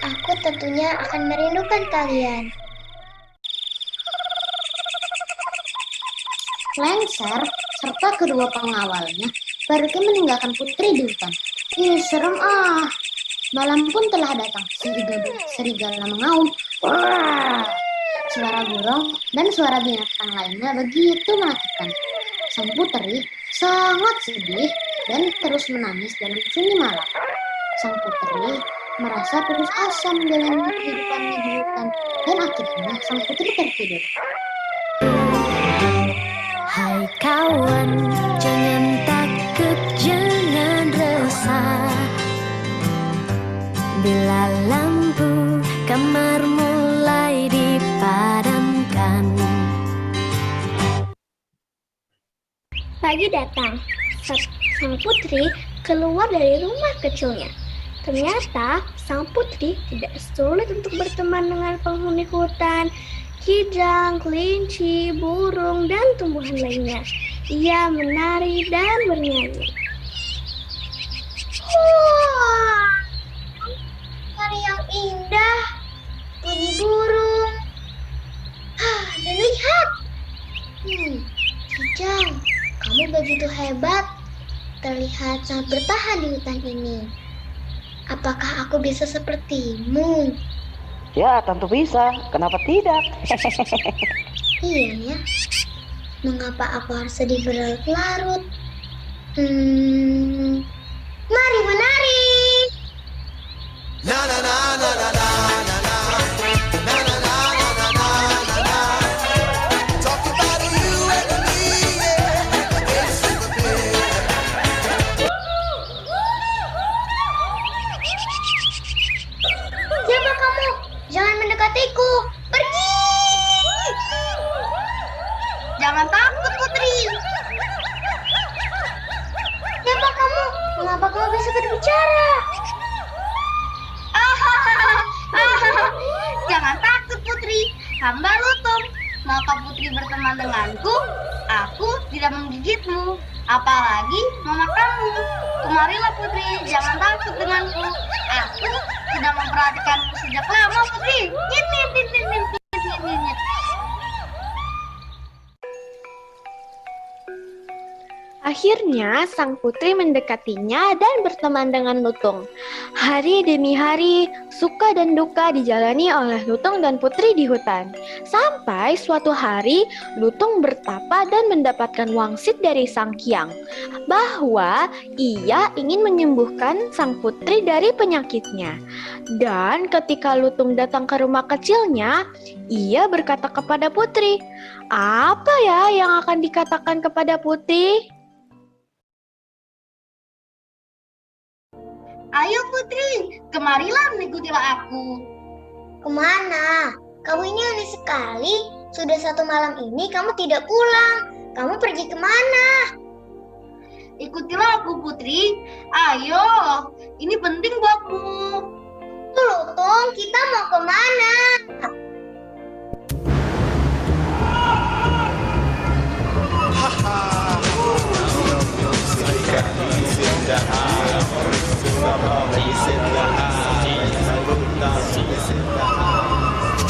Aku tentunya akan merindukan kalian. Lengser serta kedua pengawalnya pergi meninggalkan putri di hutan. Serem ah. Malam pun telah datang. Serigala mengaum. Wah! Suara burung dan suara binatang lainnya begitu menakutkan. Sang putri sangat sedih dan terus menangis dalam sunyi malam. Sang putri merasa putus asa menjalani kehidupannya di hutan dan akhirnya sang putri tertidur. Hai kawan, jangan takut, jangan resah. Bila lampu kamar mulai dipadamkan. Pagi datang, sang putri keluar dari rumah kecilnya. Ternyata sang putri tidak sulit untuk berteman dengan penghuni hutan. kijang, kelinci, burung, dan tumbuhan lainnya. Ia menari dan bernyanyi. Wah, hari yang indah, bunyi burung. Dan lihat, kijang, kamu begitu hebat, terlihat sangat bertahan di hutan ini. Apakah aku bisa sepertimu? Ya, tentu bisa. Kenapa tidak? Iya ya. Mengapa aku harus sedih berlarut-larut? Mari menari. Na na na na na na na na. Na na na na na na na na. Talk about you and me, yeah. It's super big. Siapa kamu? Jangan mendekatiku. Pergi. Jangan takut, Putri. Siapa kamu? Mengapa kamu bisa berbicara? Jangan takut, Putri. Hamba Lutung. Maukah Putri berteman denganku? Aku tidak menggigitmu. Apalagi memakanmu. Kemarilah, Putri. Jangan takut denganku. Aku sudah memperhatikanmu sejak lama, Putri. Nyit. Akhirnya, sang putri mendekatinya dan berteman dengan Lutung. Hari demi hari, suka dan duka dijalani oleh Lutung dan Putri di hutan. Sampai suatu hari, Lutung bertapa dan mendapatkan wangsit dari sang Kyang, bahwa ia ingin menyembuhkan sang putri dari penyakitnya. Dan ketika Lutung datang ke rumah kecilnya, ia berkata kepada Putri, "Apa ya yang akan dikatakan kepada Putri?" Ayo, Putri. Kemarilah mengikutilah aku. Kemana? Kamu ini aneh sekali. Sudah 1 malam ini kamu tidak pulang. Kamu pergi kemana? Ikutilah aku, Putri. Ayo, ini penting buatmu. Lutung, kita mau kemana?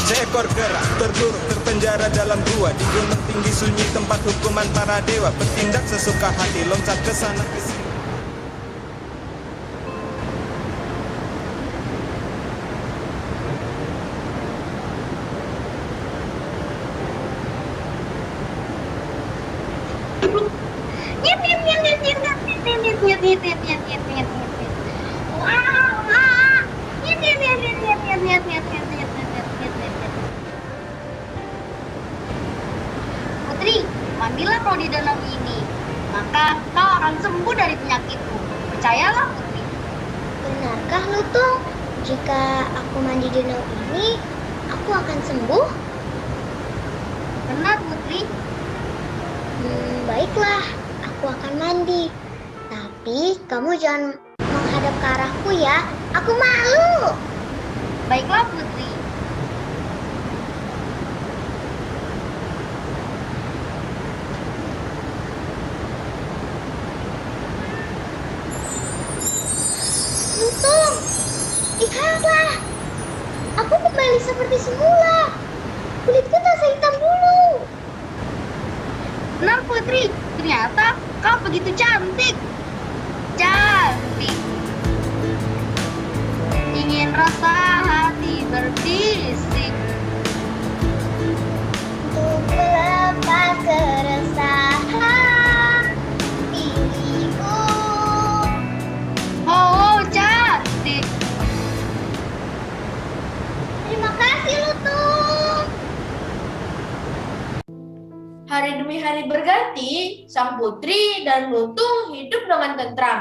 Seekor kera terburuk terpenjara dalam gua di gunung tinggi sunyi tempat hukuman para dewa, bertindak sesuka hati, loncat ke sana ke sini. Putri, mandilah kau di danau ini, maka kau akan sembuh dari penyakitmu. Percayalah, Putri. Benarkah, Lutung? Jika aku mandi di danau ini, aku akan sembuh? Benar, Putri. Baiklah, aku akan mandi. Tapi kamu jangan menghadap ke arahku ya. Aku malu. Baiklah, Putri. Lutung, lihatlah. Aku kembali seperti semula. Kulitku tak sehitam dulu. Benar, Putri. Ternyata kau begitu cantik. Cantik. Ingin rasa hati berbisik. Untuk melepas keresahan diriku. Oh, cantik. Terima kasih, Lutung. Hari demi hari berganti, sang putri dan Lutung hidup dengan tentram.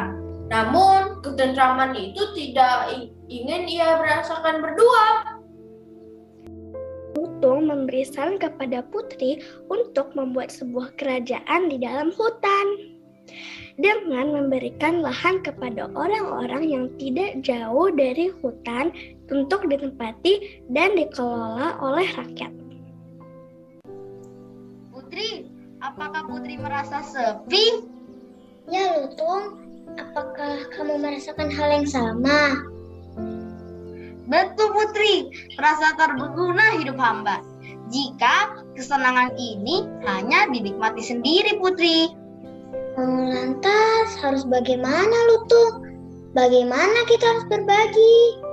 Namun, ketentraman itu tidak ingin ia rasakan berdua. Lutung memberi saran kepada Putri untuk membuat sebuah kerajaan di dalam hutan, dengan memberikan lahan kepada orang-orang yang tidak jauh dari hutan untuk ditempati dan dikelola oleh rakyat. Putri, apakah Putri merasa sepi? Ya Lutung, apakah kamu merasakan hal yang sama? Betul Putri, merasa terbeguna hidup hamba. Jika kesenangan ini hanya dinikmati sendiri Putri. Lantas harus bagaimana Lutung? Bagaimana kita harus berbagi?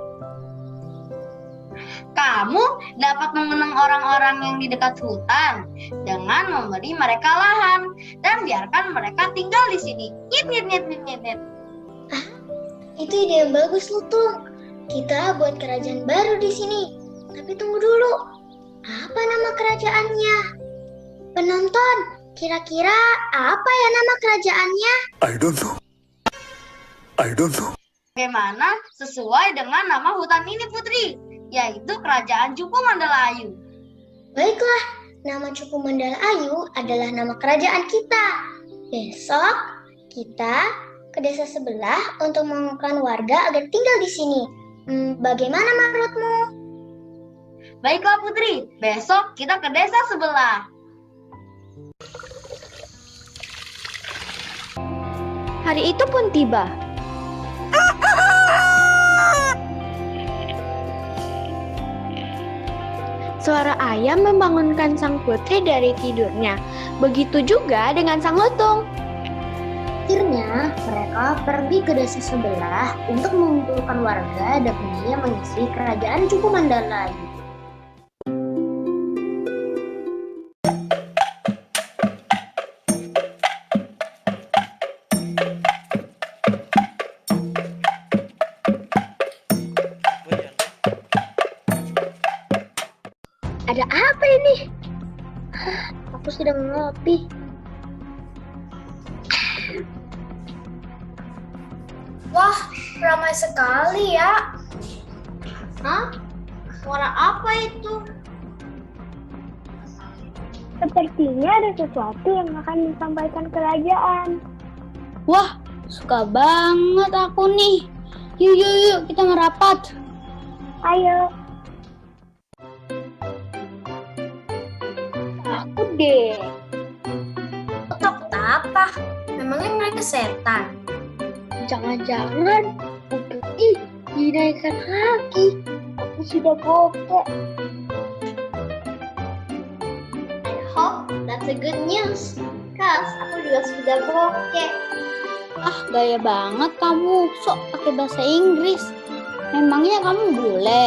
Kamu dapat mengenang orang-orang yang di dekat hutan dengan memberi mereka lahan dan biarkan mereka tinggal di sini. Nyit. Itu ide yang bagus Lutung. Kita buat kerajaan baru di sini. Tapi tunggu dulu. Apa nama kerajaannya? Penonton, kira-kira apa ya nama kerajaannya? I don't know. Bagaimana sesuai dengan nama hutan ini Putri, yaitu Kerajaan Cupu Mandalayu. Baiklah, nama Cupu Mandalayu adalah nama kerajaan kita. Besok kita ke desa sebelah untuk mengumpulkan warga agar tinggal di sini. Bagaimana menurutmu? Baiklah Putri, besok kita ke desa sebelah. Hari itu pun tiba. Suara ayam membangunkan sang putri dari tidurnya. Begitu juga dengan sang lutung. Akhirnya mereka pergi ke desa sebelah untuk mengumpulkan warga demi mengisi kerajaan Cupu Mandalayu. Ada apa ini? Aku sedang ngopi. Wah, ramai sekali ya. Hah? Suara apa itu? Sepertinya ada sesuatu yang akan disampaikan kerajaan. Wah, suka banget aku nih. Yuk, kita ngerapat. Ayo. Aku deh. Takut apa? Memangnya mereka setan? Jangan-jangan putri dinaikkan lagi. Aku sudah bokek. I hope that's a good news. Cause aku juga sudah bokek. Ah, gaya banget kamu. Sok pakai bahasa Inggris. Memangnya kamu bule?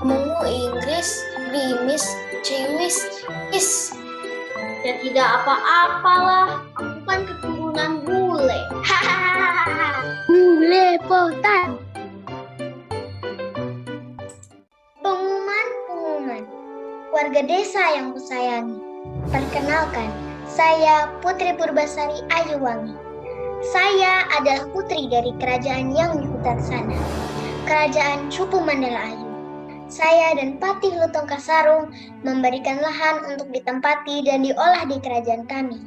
Ngomongmu Inggris, Brimis, Ciwis, is. Ya tidak apa-apalah. Aku kan keturunan bule. Bule potan. Pengumuman. Warga desa yang kusayangi. Perkenalkan, saya Putri Purbasari Ayuwangi. Saya adalah putri dari kerajaan yang di hutan sana. Kerajaan Cupu Mandalayu. Saya dan Patih Lutung Kasarung memberikan lahan untuk ditempati dan diolah di kerajaan kami.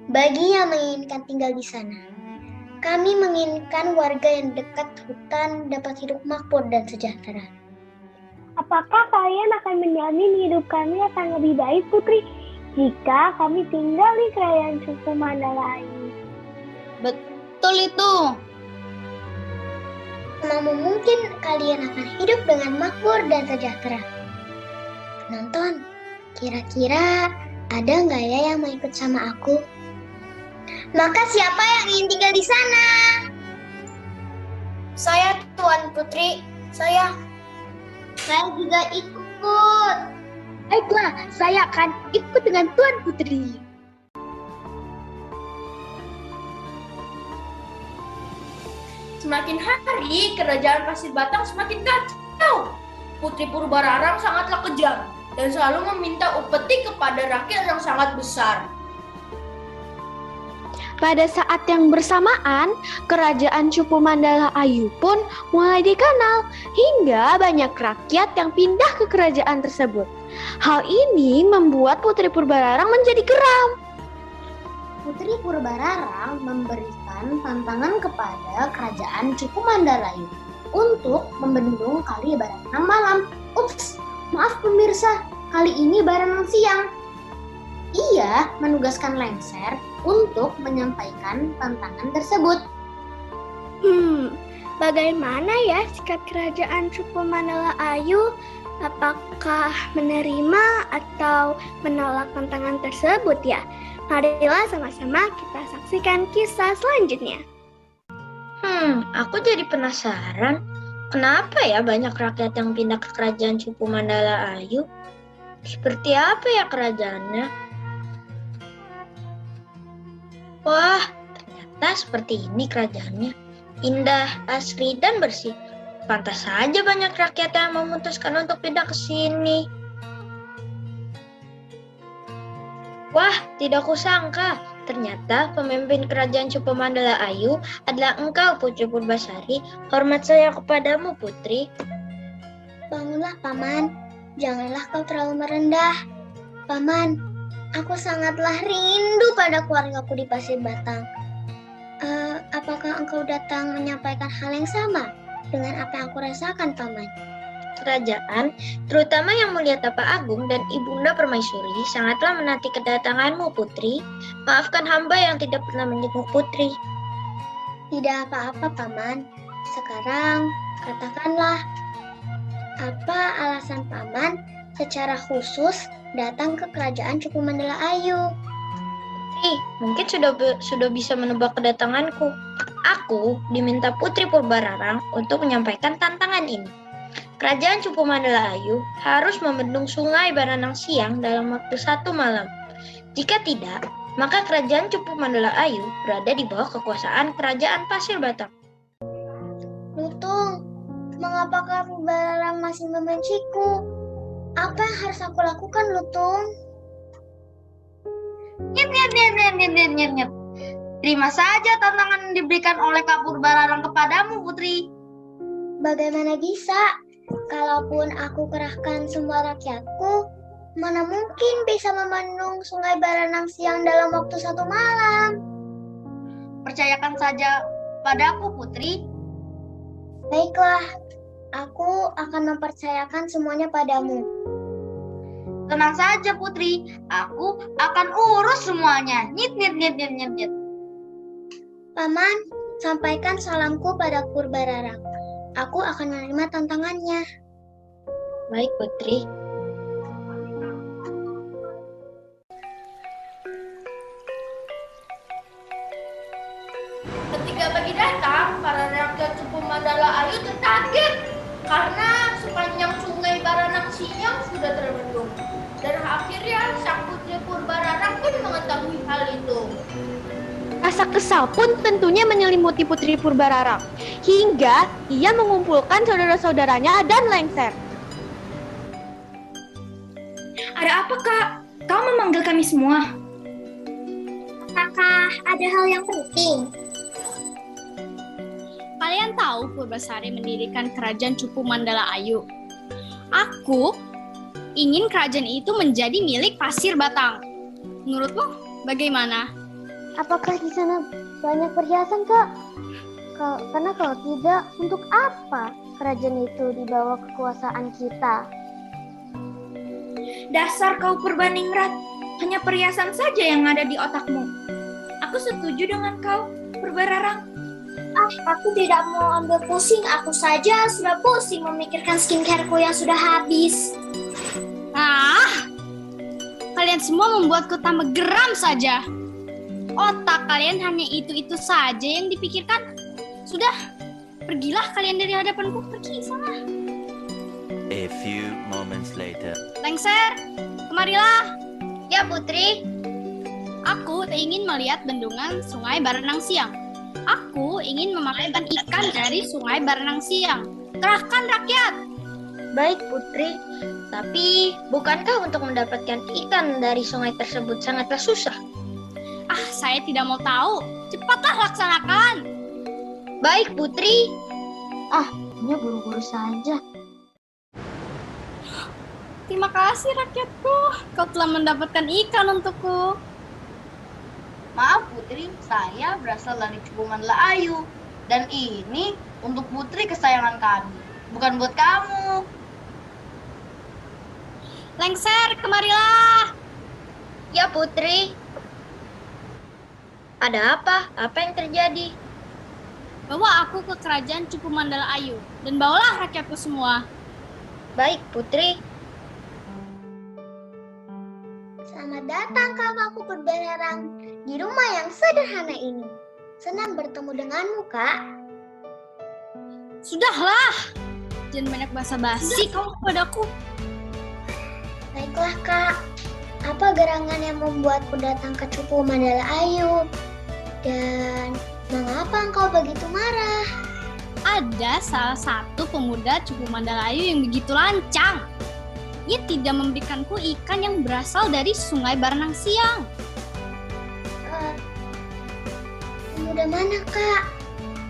Bagi yang menginginkan tinggal di sana. Kami menginginkan warga yang dekat hutan dapat hidup makmur dan sejahtera. Apakah kalian akan menjamin hidup kami akan lebih baik, Putri, jika kami tinggal di kerajaan Cupu Mandalayu? Betul itu. Semamu mungkin kalian akan hidup dengan makmur dan sejahtera. Penonton, kira-kira ada nggak ya yang mau ikut sama aku? Maka siapa yang ingin tinggal di sana? Saya Tuan Putri. Saya juga ikut. Baiklah, saya akan ikut dengan Tuan Putri. Semakin hari, kerajaan Pasir Batang semakin kacau. Putri Purbararang sangatlah kejam dan selalu meminta upeti kepada rakyat yang sangat besar. Pada saat yang bersamaan, kerajaan Cupu Mandalayu pun mulai dikenal hingga banyak rakyat yang pindah ke kerajaan tersebut. Hal ini membuat Putri Purbararang menjadi geram. Putri Purbararang memberikan tantangan kepada kerajaan Cupu Mandalayu untuk membendung kali baranang malam. Ups, maaf pemirsa, kali ini baranang siang. Ia menugaskan Lengser untuk menyampaikan tantangan tersebut. Bagaimana ya sikap kerajaan Cupu Mandala Ayu? Apakah menerima atau menolak tantangan tersebut ya? Marilah sama-sama kita saksikan kisah selanjutnya. Aku jadi penasaran. Kenapa ya banyak rakyat yang pindah ke kerajaan Cupu Mandala Ayu? Seperti apa ya kerajaannya? Wah, ternyata seperti ini kerajaannya. Indah, asri, dan bersih. Pantas saja banyak rakyat yang memutuskan untuk pindah ke sini. Wah, tidak kusangka. Ternyata pemimpin kerajaan Cupu Mandala Ayu adalah engkau, Putri Purbasari. Hormat saya kepadamu, Putri. Bangunlah, Paman. Janganlah kau terlalu merendah. Paman, aku sangatlah rindu pada keluargaku di Pasir Batang. Apakah engkau datang menyampaikan hal yang sama dengan apa yang aku rasakan, Paman? Kerajaan, terutama Yang Mulia Tapa Agung dan Ibunda Permaisuri, sangatlah menanti kedatanganmu, Putri. Maafkan hamba yang tidak pernah menjenguk Putri. Tidak apa-apa, Paman. Sekarang, katakanlah, apa alasan Paman secara khusus datang ke kerajaan Cupu Mandala Ayu? Putri, mungkin sudah bisa menebak kedatanganku. Aku diminta Putri Purbararang untuk menyampaikan tantangan ini. Kerajaan Cupu Mandala Ayu harus membendung Sungai Baranang Siang dalam waktu 1 malam. Jika tidak, maka kerajaan Cupu Mandala Ayu berada di bawah kekuasaan kerajaan Pasir Batang. Lutung, mengapakah Purbararang masih membenciku? Apa yang harus aku lakukan, Lutung? Nyet. Terima saja tantangan yang diberikan oleh Kak Purbararang kepadamu, Putri. Bagaimana bisa? Kalaupun aku kerahkan semua rakyatku, mana mungkin bisa membendung Sungai Baranang Siang dalam waktu 1 malam? Percayakan saja padaku, Putri. Baiklah, aku akan mempercayakan semuanya padamu. Tenang saja, Putri. Aku akan urus semuanya. Nyet. Paman, sampaikan salamku pada Purbararang. Aku akan menerima tantangannya. Baik, Putri. Ketika pagi datang, para rakyat Cupu Mandala Ayu terkaget karena sepanjang Sungai Baranang Siang sudah terbendung. Dan akhirnya Sang Putri Purbararang pun mengetahui hal itu. Rasa kesal pun tentunya menyelimuti Putri Purbararang, hingga ia mengumpulkan saudara-saudaranya dan Lengser. Ada apa, Kak? Kau memanggil kami semua? Apakah ada hal yang penting? Kalian tahu Purbasari mendirikan kerajaan Cupu Mandala Ayu. Aku ingin kerajaan itu menjadi milik Pasir Batang. Menurutmu bagaimana? Apakah di sana banyak perhiasan, Kak? Karena kalau tidak, untuk apa kerajaan itu di bawah kekuasaan kita? Dasar kau Purbaningrat, hanya perhiasan saja yang ada di otakmu. Aku setuju dengan kau, Purbararang. Aku tidak mau ambil pusing. Aku saja sudah pusing memikirkan skincareku yang sudah habis. Kalian semua membuatku tambah geram saja. Otak kalian hanya itu-itu saja yang dipikirkan. Sudah, pergilah kalian dari hadapanku. Pergi sana. A few moments later. Lengser, kemarilah. Ya, Putri. Aku ingin melihat bendungan Sungai Baranang Siang. Aku ingin memakan ikan dari Sungai Baranang Siang. Kerahkan rakyat. Baik, Putri. Tapi, bukankah untuk mendapatkan ikan dari sungai tersebut sangatlah susah? Saya tidak mau tahu. Cepatlah laksanakan. Baik, Putri. Dia buru-buru saja. Terima kasih rakyatku. Kau telah mendapatkan ikan untukku. Maaf, Putri. Saya berasal dari Cupu Mandala Ayu. Dan ini untuk Putri kesayangan kami. Bukan buat kamu. Lengser, kemarilah. Ya Putri. Ada apa? Apa yang terjadi? Bawa aku ke kerajaan Cupu Mandala Ayu dan bawalah rakyatku semua. Baik, Putri. Selamat datang kakakku Purbararang di rumah yang sederhana ini. Senang bertemu denganmu, Kak. Sudahlah, jangan banyak basa-basi kamu kepadaku. Baiklah, Kak. Apa gerangan yang membuatku datang ke Cupu Mandala Ayu? Dan mengapa engkau begitu marah? Ada salah satu pemuda Cupu Mandala Ayu yang begitu lancang. Ia tidak memberikanku ikan yang berasal dari Sungai Baranang Siang. Pemuda mana, Kak?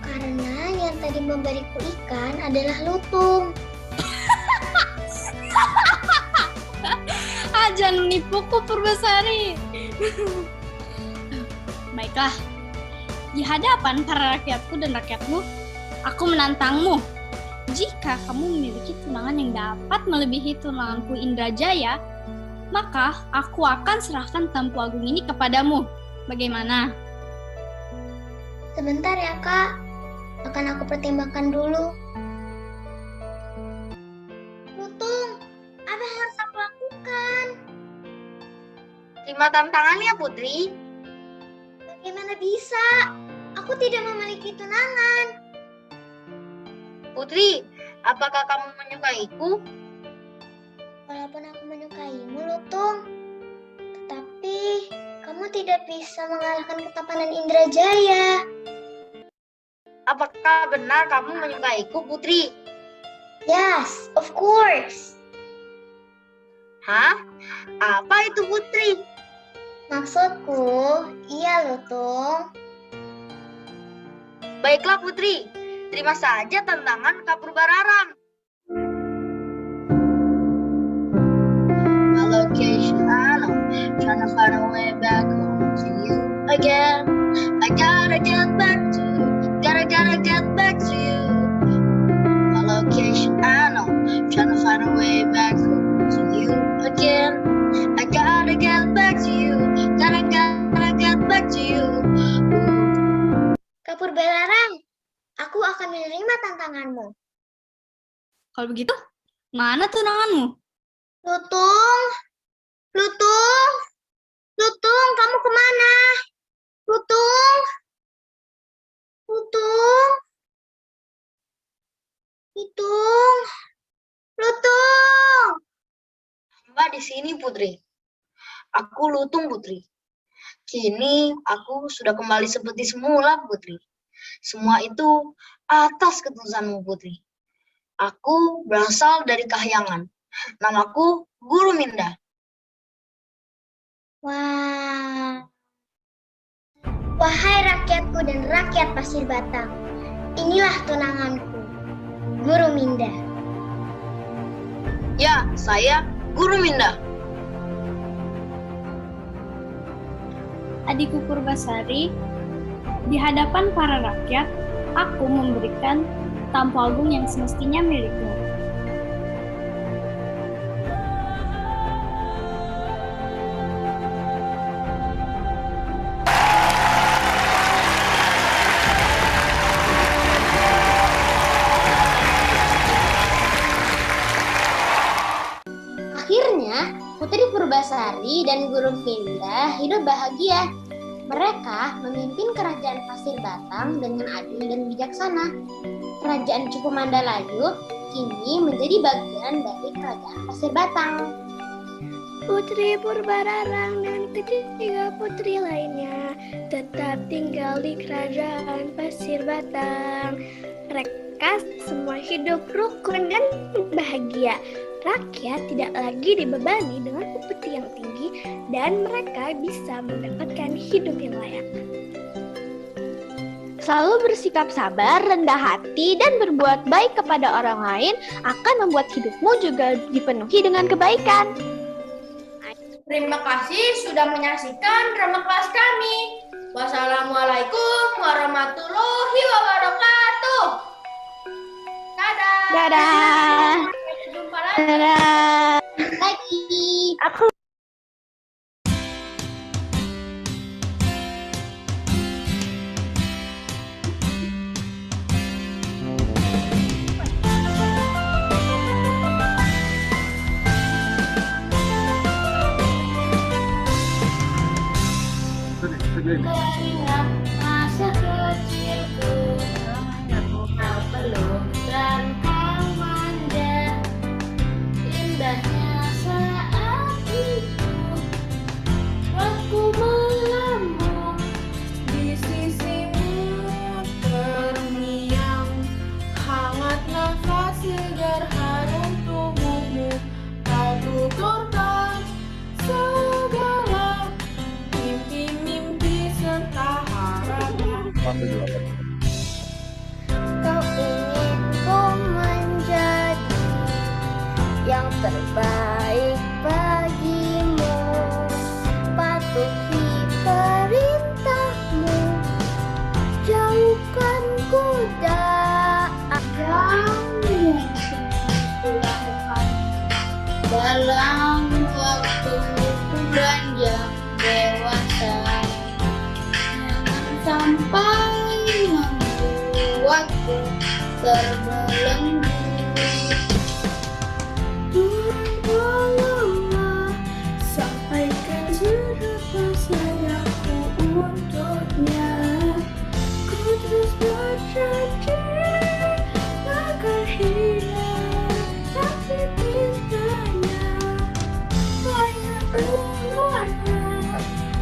Karena yang tadi memberiku ikan adalah lutung. Jangan menipuku, Purbasari. Baiklah, di hadapan para rakyatku dan rakyatmu, aku menantangmu. Jika kamu memiliki tunangan yang dapat melebihi tunanganku Indrajaya, maka aku akan serahkan Tampu Agung ini kepadamu. Bagaimana? Sebentar ya, Kak. Akan aku pertimbangkan dulu. Lutung, apa yang harus aku lakukan? Terima tantangannya, Putri. Bagaimana bisa? Aku tidak memiliki tunangan. Putri, apakah kamu menyukaiku? Walaupun aku menyukaimu, Lutung, tetapi kamu tidak bisa mengalahkan ketampanan Indrajaya. Apakah benar kamu menyukaiku, Putri? Yes, of course. Hah? Apa itu, Putri? Maksudku, iya, Lutung. Baiklah, Putri. Terima saja tantangan Kak Purbararang. My location, I know. Trying to find a way back home to you again. I gotta get back to you. Gotta get back to you. My location, I know. Trying to find a way back home to you again. I gotta get back to you. Gotta get back to you. Kak Purbararang, aku akan menerima tantanganmu. Kalau begitu, mana tunanganmu? Lutung, Lutung, Lutung, kamu kemana? Lutung, Lutung, Lutung, Lutung. Mbak di sini, Putri. Aku Lutung, Putri. Kini aku sudah kembali seperti semula, Putri. Semua itu atas keputusanmu, Putri. Aku berasal dari Kahyangan. Namaku Guru Minda. Wah. Wahai rakyatku dan rakyat Pasir Batang, inilah tunanganku, Guru Minda. Ya, saya Guru Minda. Adikku Purbasari, di hadapan para rakyat, aku memberikan Tampu Agung yang semestinya milikmu. Akhirnya, Putri Purbasari dan Guru Minda hidup bahagia. Mereka memimpin kerajaan Pasir Batang dengan adil dan bijaksana. Kerajaan Cupu Mandalayu kini menjadi bagian dari kerajaan Pasir Batang. Putri Purbararang dan ketiga putri lainnya tetap tinggal di kerajaan Pasir Batang. Mereka semua hidup rukun dan bahagia. Rakyat tidak lagi dibebani dengan upeti yang tinggi dan mereka bisa mendapatkan hidup yang layak. Selalu bersikap sabar, rendah hati, dan berbuat baik kepada orang lain akan membuat hidupmu juga dipenuhi dengan kebaikan. Terima kasih sudah menyaksikan drama kelas kami. Wassalamualaikum warahmatullahi wabarakatuh. Dadah. Dadah. Sampai jumpa lagi. Dadah. Lagi. Aku Alhamdulillah. Kau ingin ku menjadi yang terbaik bagimu, patuhi perintahmu, jauhkan godaan yang kulakukan dalam waktu beranjak dewasa. Jangan sampai membuatku terbelenggu. Tuhan tolonglah, sampaikan seberapa sayangku untuknya. Ku terus berjanji akan hilang, tapi cintanya banyak berwarna.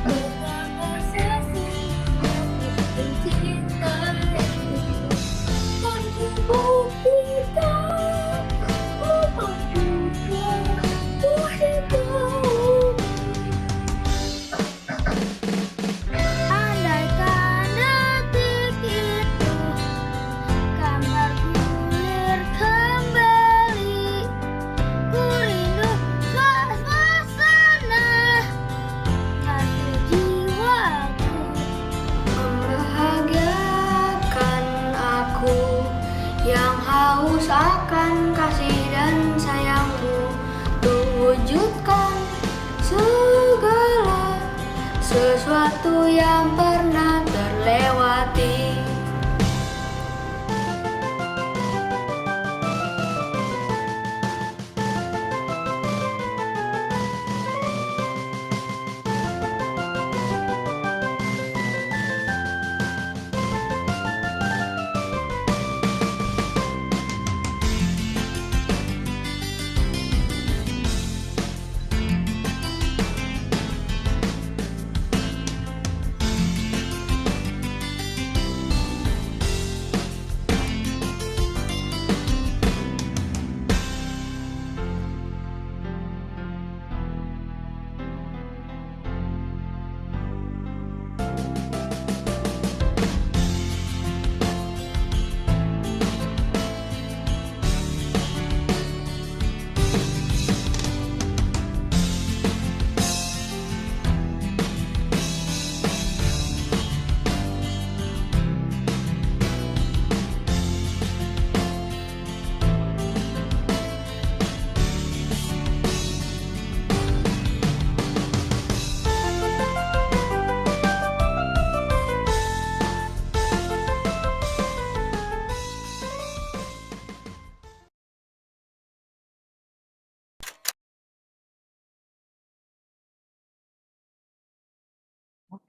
Betapa sesungguhnya ku mencintai, kan ku buktikan ku mampukan ku hidup. Andaikan detik itu kan bergulir kembali, ku rindu suasana hati jiwaku, Membahagiakan aku yang haus akan kasih dan sayangmu, untuk wujudkan segala sesuatu yang pernah terlewati.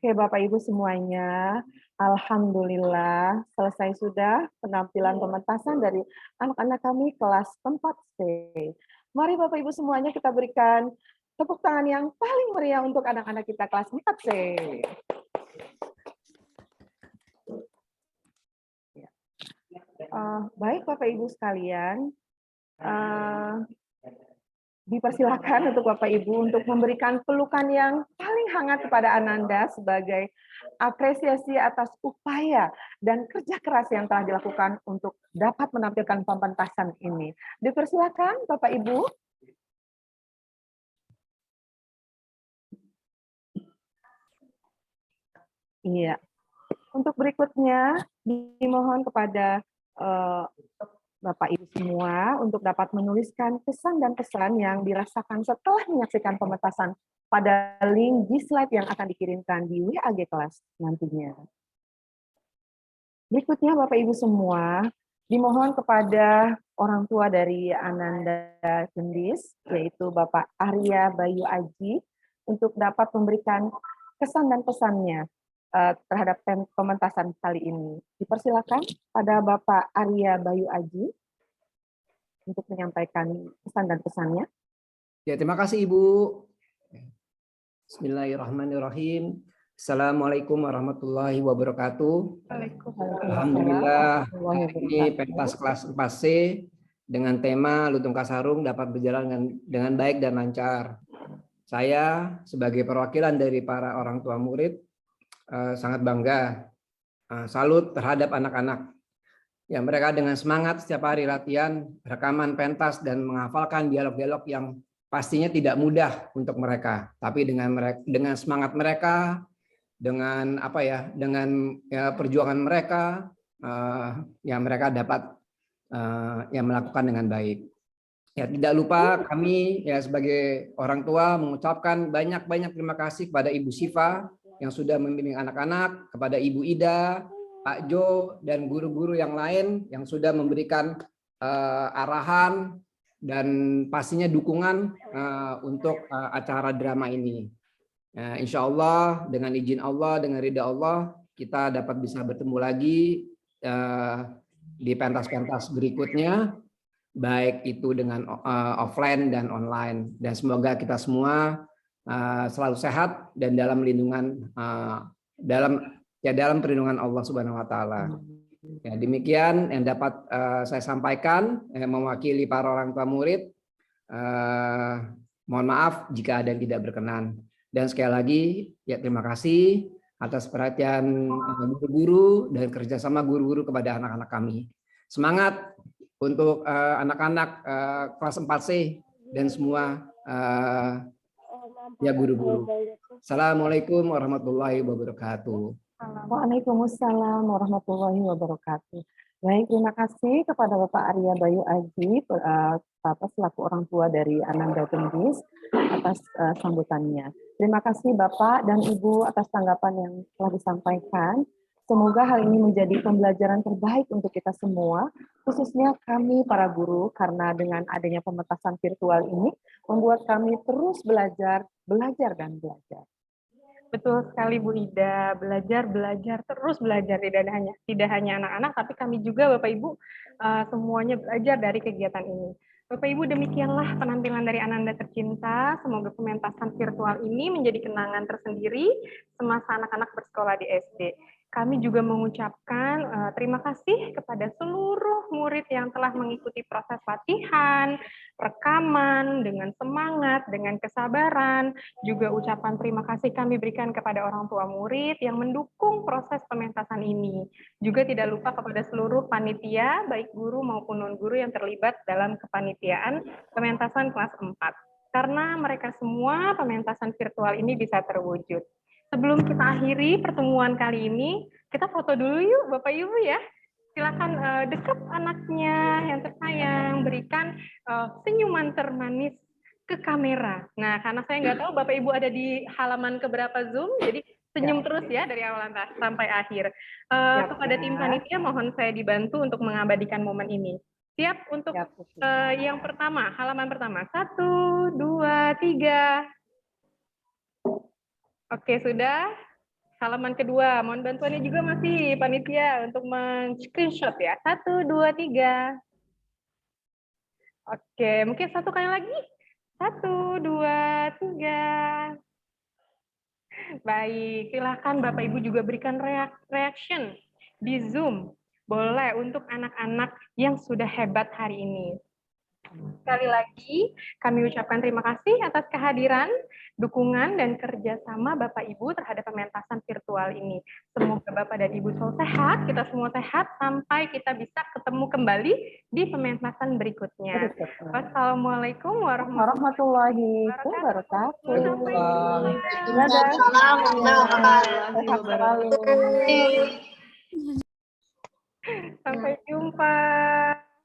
Oke, Bapak Ibu semuanya, alhamdulillah selesai sudah penampilan pementasan dari anak-anak kami kelas 4C. Mari Bapak Ibu semuanya kita berikan tepuk tangan yang paling meriah untuk anak-anak kita kelas 4C. Baik Bapak Ibu sekalian, dipersilakan untuk Bapak Ibu untuk memberikan pelukan yang paling hangat kepada Ananda sebagai apresiasi atas upaya dan kerja keras yang telah dilakukan untuk dapat menampilkan pementasan ini. Dipersilakan Bapak Ibu. Iya. Untuk berikutnya dimohon kepada Bapak Ibu semua untuk dapat menuliskan pesan dan pesan yang dirasakan setelah menyaksikan pementasan pada link di slide yang akan dikirimkan di WAG kelas nantinya. Berikutnya Bapak Ibu semua, dimohon kepada orang tua dari Ananda Gendis, yaitu Bapak Arya Bayu Aji, untuk dapat memberikan kesan dan pesannya terhadap pementasan kali ini. Dipersilakan pada Bapak Arya Bayu Aji untuk menyampaikan pesan dan pesannya. Ya, terima kasih Ibu. Bismillahirrahmanirrahim. Assalamualaikum warahmatullahi wabarakatuh. Alhamdulillah, ini pentas kelas 4C dengan tema Lutung Kasarung dapat berjalan dengan baik dan lancar. Saya sebagai perwakilan dari para orang tua murid sangat bangga salut terhadap anak-anak. Ya, mereka dengan semangat setiap hari latihan, rekaman pentas dan menghafalkan dialog-dialog yang pastinya tidak mudah untuk mereka. Tapi dengan semangat mereka, dengan perjuangan mereka, ya mereka dapat melakukan dengan baik. Ya, tidak lupa kami ya sebagai orang tua mengucapkan banyak-banyak terima kasih kepada Ibu Siva yang sudah membimbing anak-anak, kepada Ibu Ida, Pak Jo, dan guru-guru yang lain yang sudah memberikan arahan dan pastinya dukungan untuk acara drama ini. Insya Allah dengan izin Allah, dengan ridha Allah, kita dapat bisa bertemu lagi di pentas-pentas berikutnya, baik itu dengan offline dan online. Dan semoga kita semua selalu sehat dan dalam lindungan dalam perlindungan Allah Subhanahu wa taala. Ya, demikian yang dapat saya sampaikan mewakili para orang tua murid. Mohon maaf jika ada yang tidak berkenan. Dan sekali lagi ya terima kasih atas perhatian guru-guru dan kerjasama guru-guru kepada anak-anak kami. Semangat untuk anak-anak kelas 4C dan semua ya guru-guru. Assalamualaikum warahmatullahi wabarakatuh. Waalaikumsalam warahmatullahi wabarakatuh. Baik, terima kasih kepada Bapak Arya Bayu Aji, Bapak selaku orang tua dari Ananda Gendis atas sambutannya. Terima kasih Bapak dan Ibu atas tanggapan yang telah disampaikan. Semoga hal ini menjadi pembelajaran terbaik untuk kita semua, khususnya kami para guru, karena dengan adanya pementasan virtual ini membuat kami terus belajar dan belajar. Betul sekali Bu Ida, belajar, terus belajar, tidak hanya anak-anak, tapi kami juga Bapak Ibu semuanya belajar dari kegiatan ini. Bapak Ibu, demikianlah penampilan dari Ananda tercinta. Semoga pementasan virtual ini menjadi kenangan tersendiri semasa anak-anak bersekolah di SD. Kami juga mengucapkan terima kasih kepada seluruh murid yang telah mengikuti proses latihan, rekaman, dengan semangat, dengan kesabaran. Juga ucapan terima kasih kami berikan kepada orang tua murid yang mendukung proses pementasan ini. Juga tidak lupa kepada seluruh panitia, baik guru maupun non-guru yang terlibat dalam kepanitiaan pementasan kelas 4. Karena mereka semua, pementasan virtual ini bisa terwujud. Sebelum kita akhiri pertemuan kali ini, kita foto dulu yuk Bapak Ibu ya. Silakan dekat anaknya yang tersayang, berikan senyuman termanis ke kamera. Nah, karena saya nggak tahu Bapak Ibu ada di halaman keberapa Zoom, jadi senyum terus ya dari awal sampai akhir. Kepada tim panitia mohon saya dibantu untuk mengabadikan momen ini. Siap untuk yang pertama, halaman pertama. 1, 2, 3. Oke, sudah. Halaman kedua, mohon bantuannya juga masih panitia untuk men-screenshot ya. 1, 2, 3. Oke, mungkin satu kali lagi. 1, 2, 3. Baik, silakan Bapak Ibu juga berikan reaction di Zoom. Boleh untuk anak-anak yang sudah hebat hari ini. Sekali lagi, kami ucapkan terima kasih atas kehadiran, dukungan, dan kerjasama Bapak Ibu terhadap pementasan virtual ini. Semoga Bapak dan Ibu selalu sehat, kita semua sehat, sampai kita bisa ketemu kembali di pementasan berikutnya. Wassalamualaikum warahmatullahi wabarakatuh. Sampai jumpa.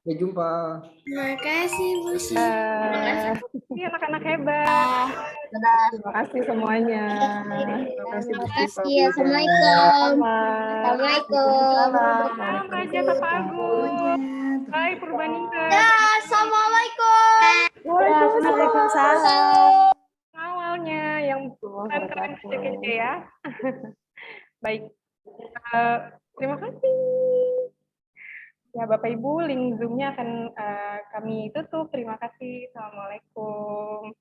Sampai jumpa. Terima kasih Bu Sri. Terima kasih anak-anak hebat. Terima kasih semuanya. Terima kasih. Assalamualaikum. Assalamualaikum. Salam Raja Bapak Agung. Hai Purbanika. Assalamualaikum. Waalaikumsalam. Awalnya yang keren-keren kece-kece ya. Baik. Terima kasih. Ya, Bapak Ibu, link Zoom-nya akan kami tutup. Terima kasih. Assalamualaikum.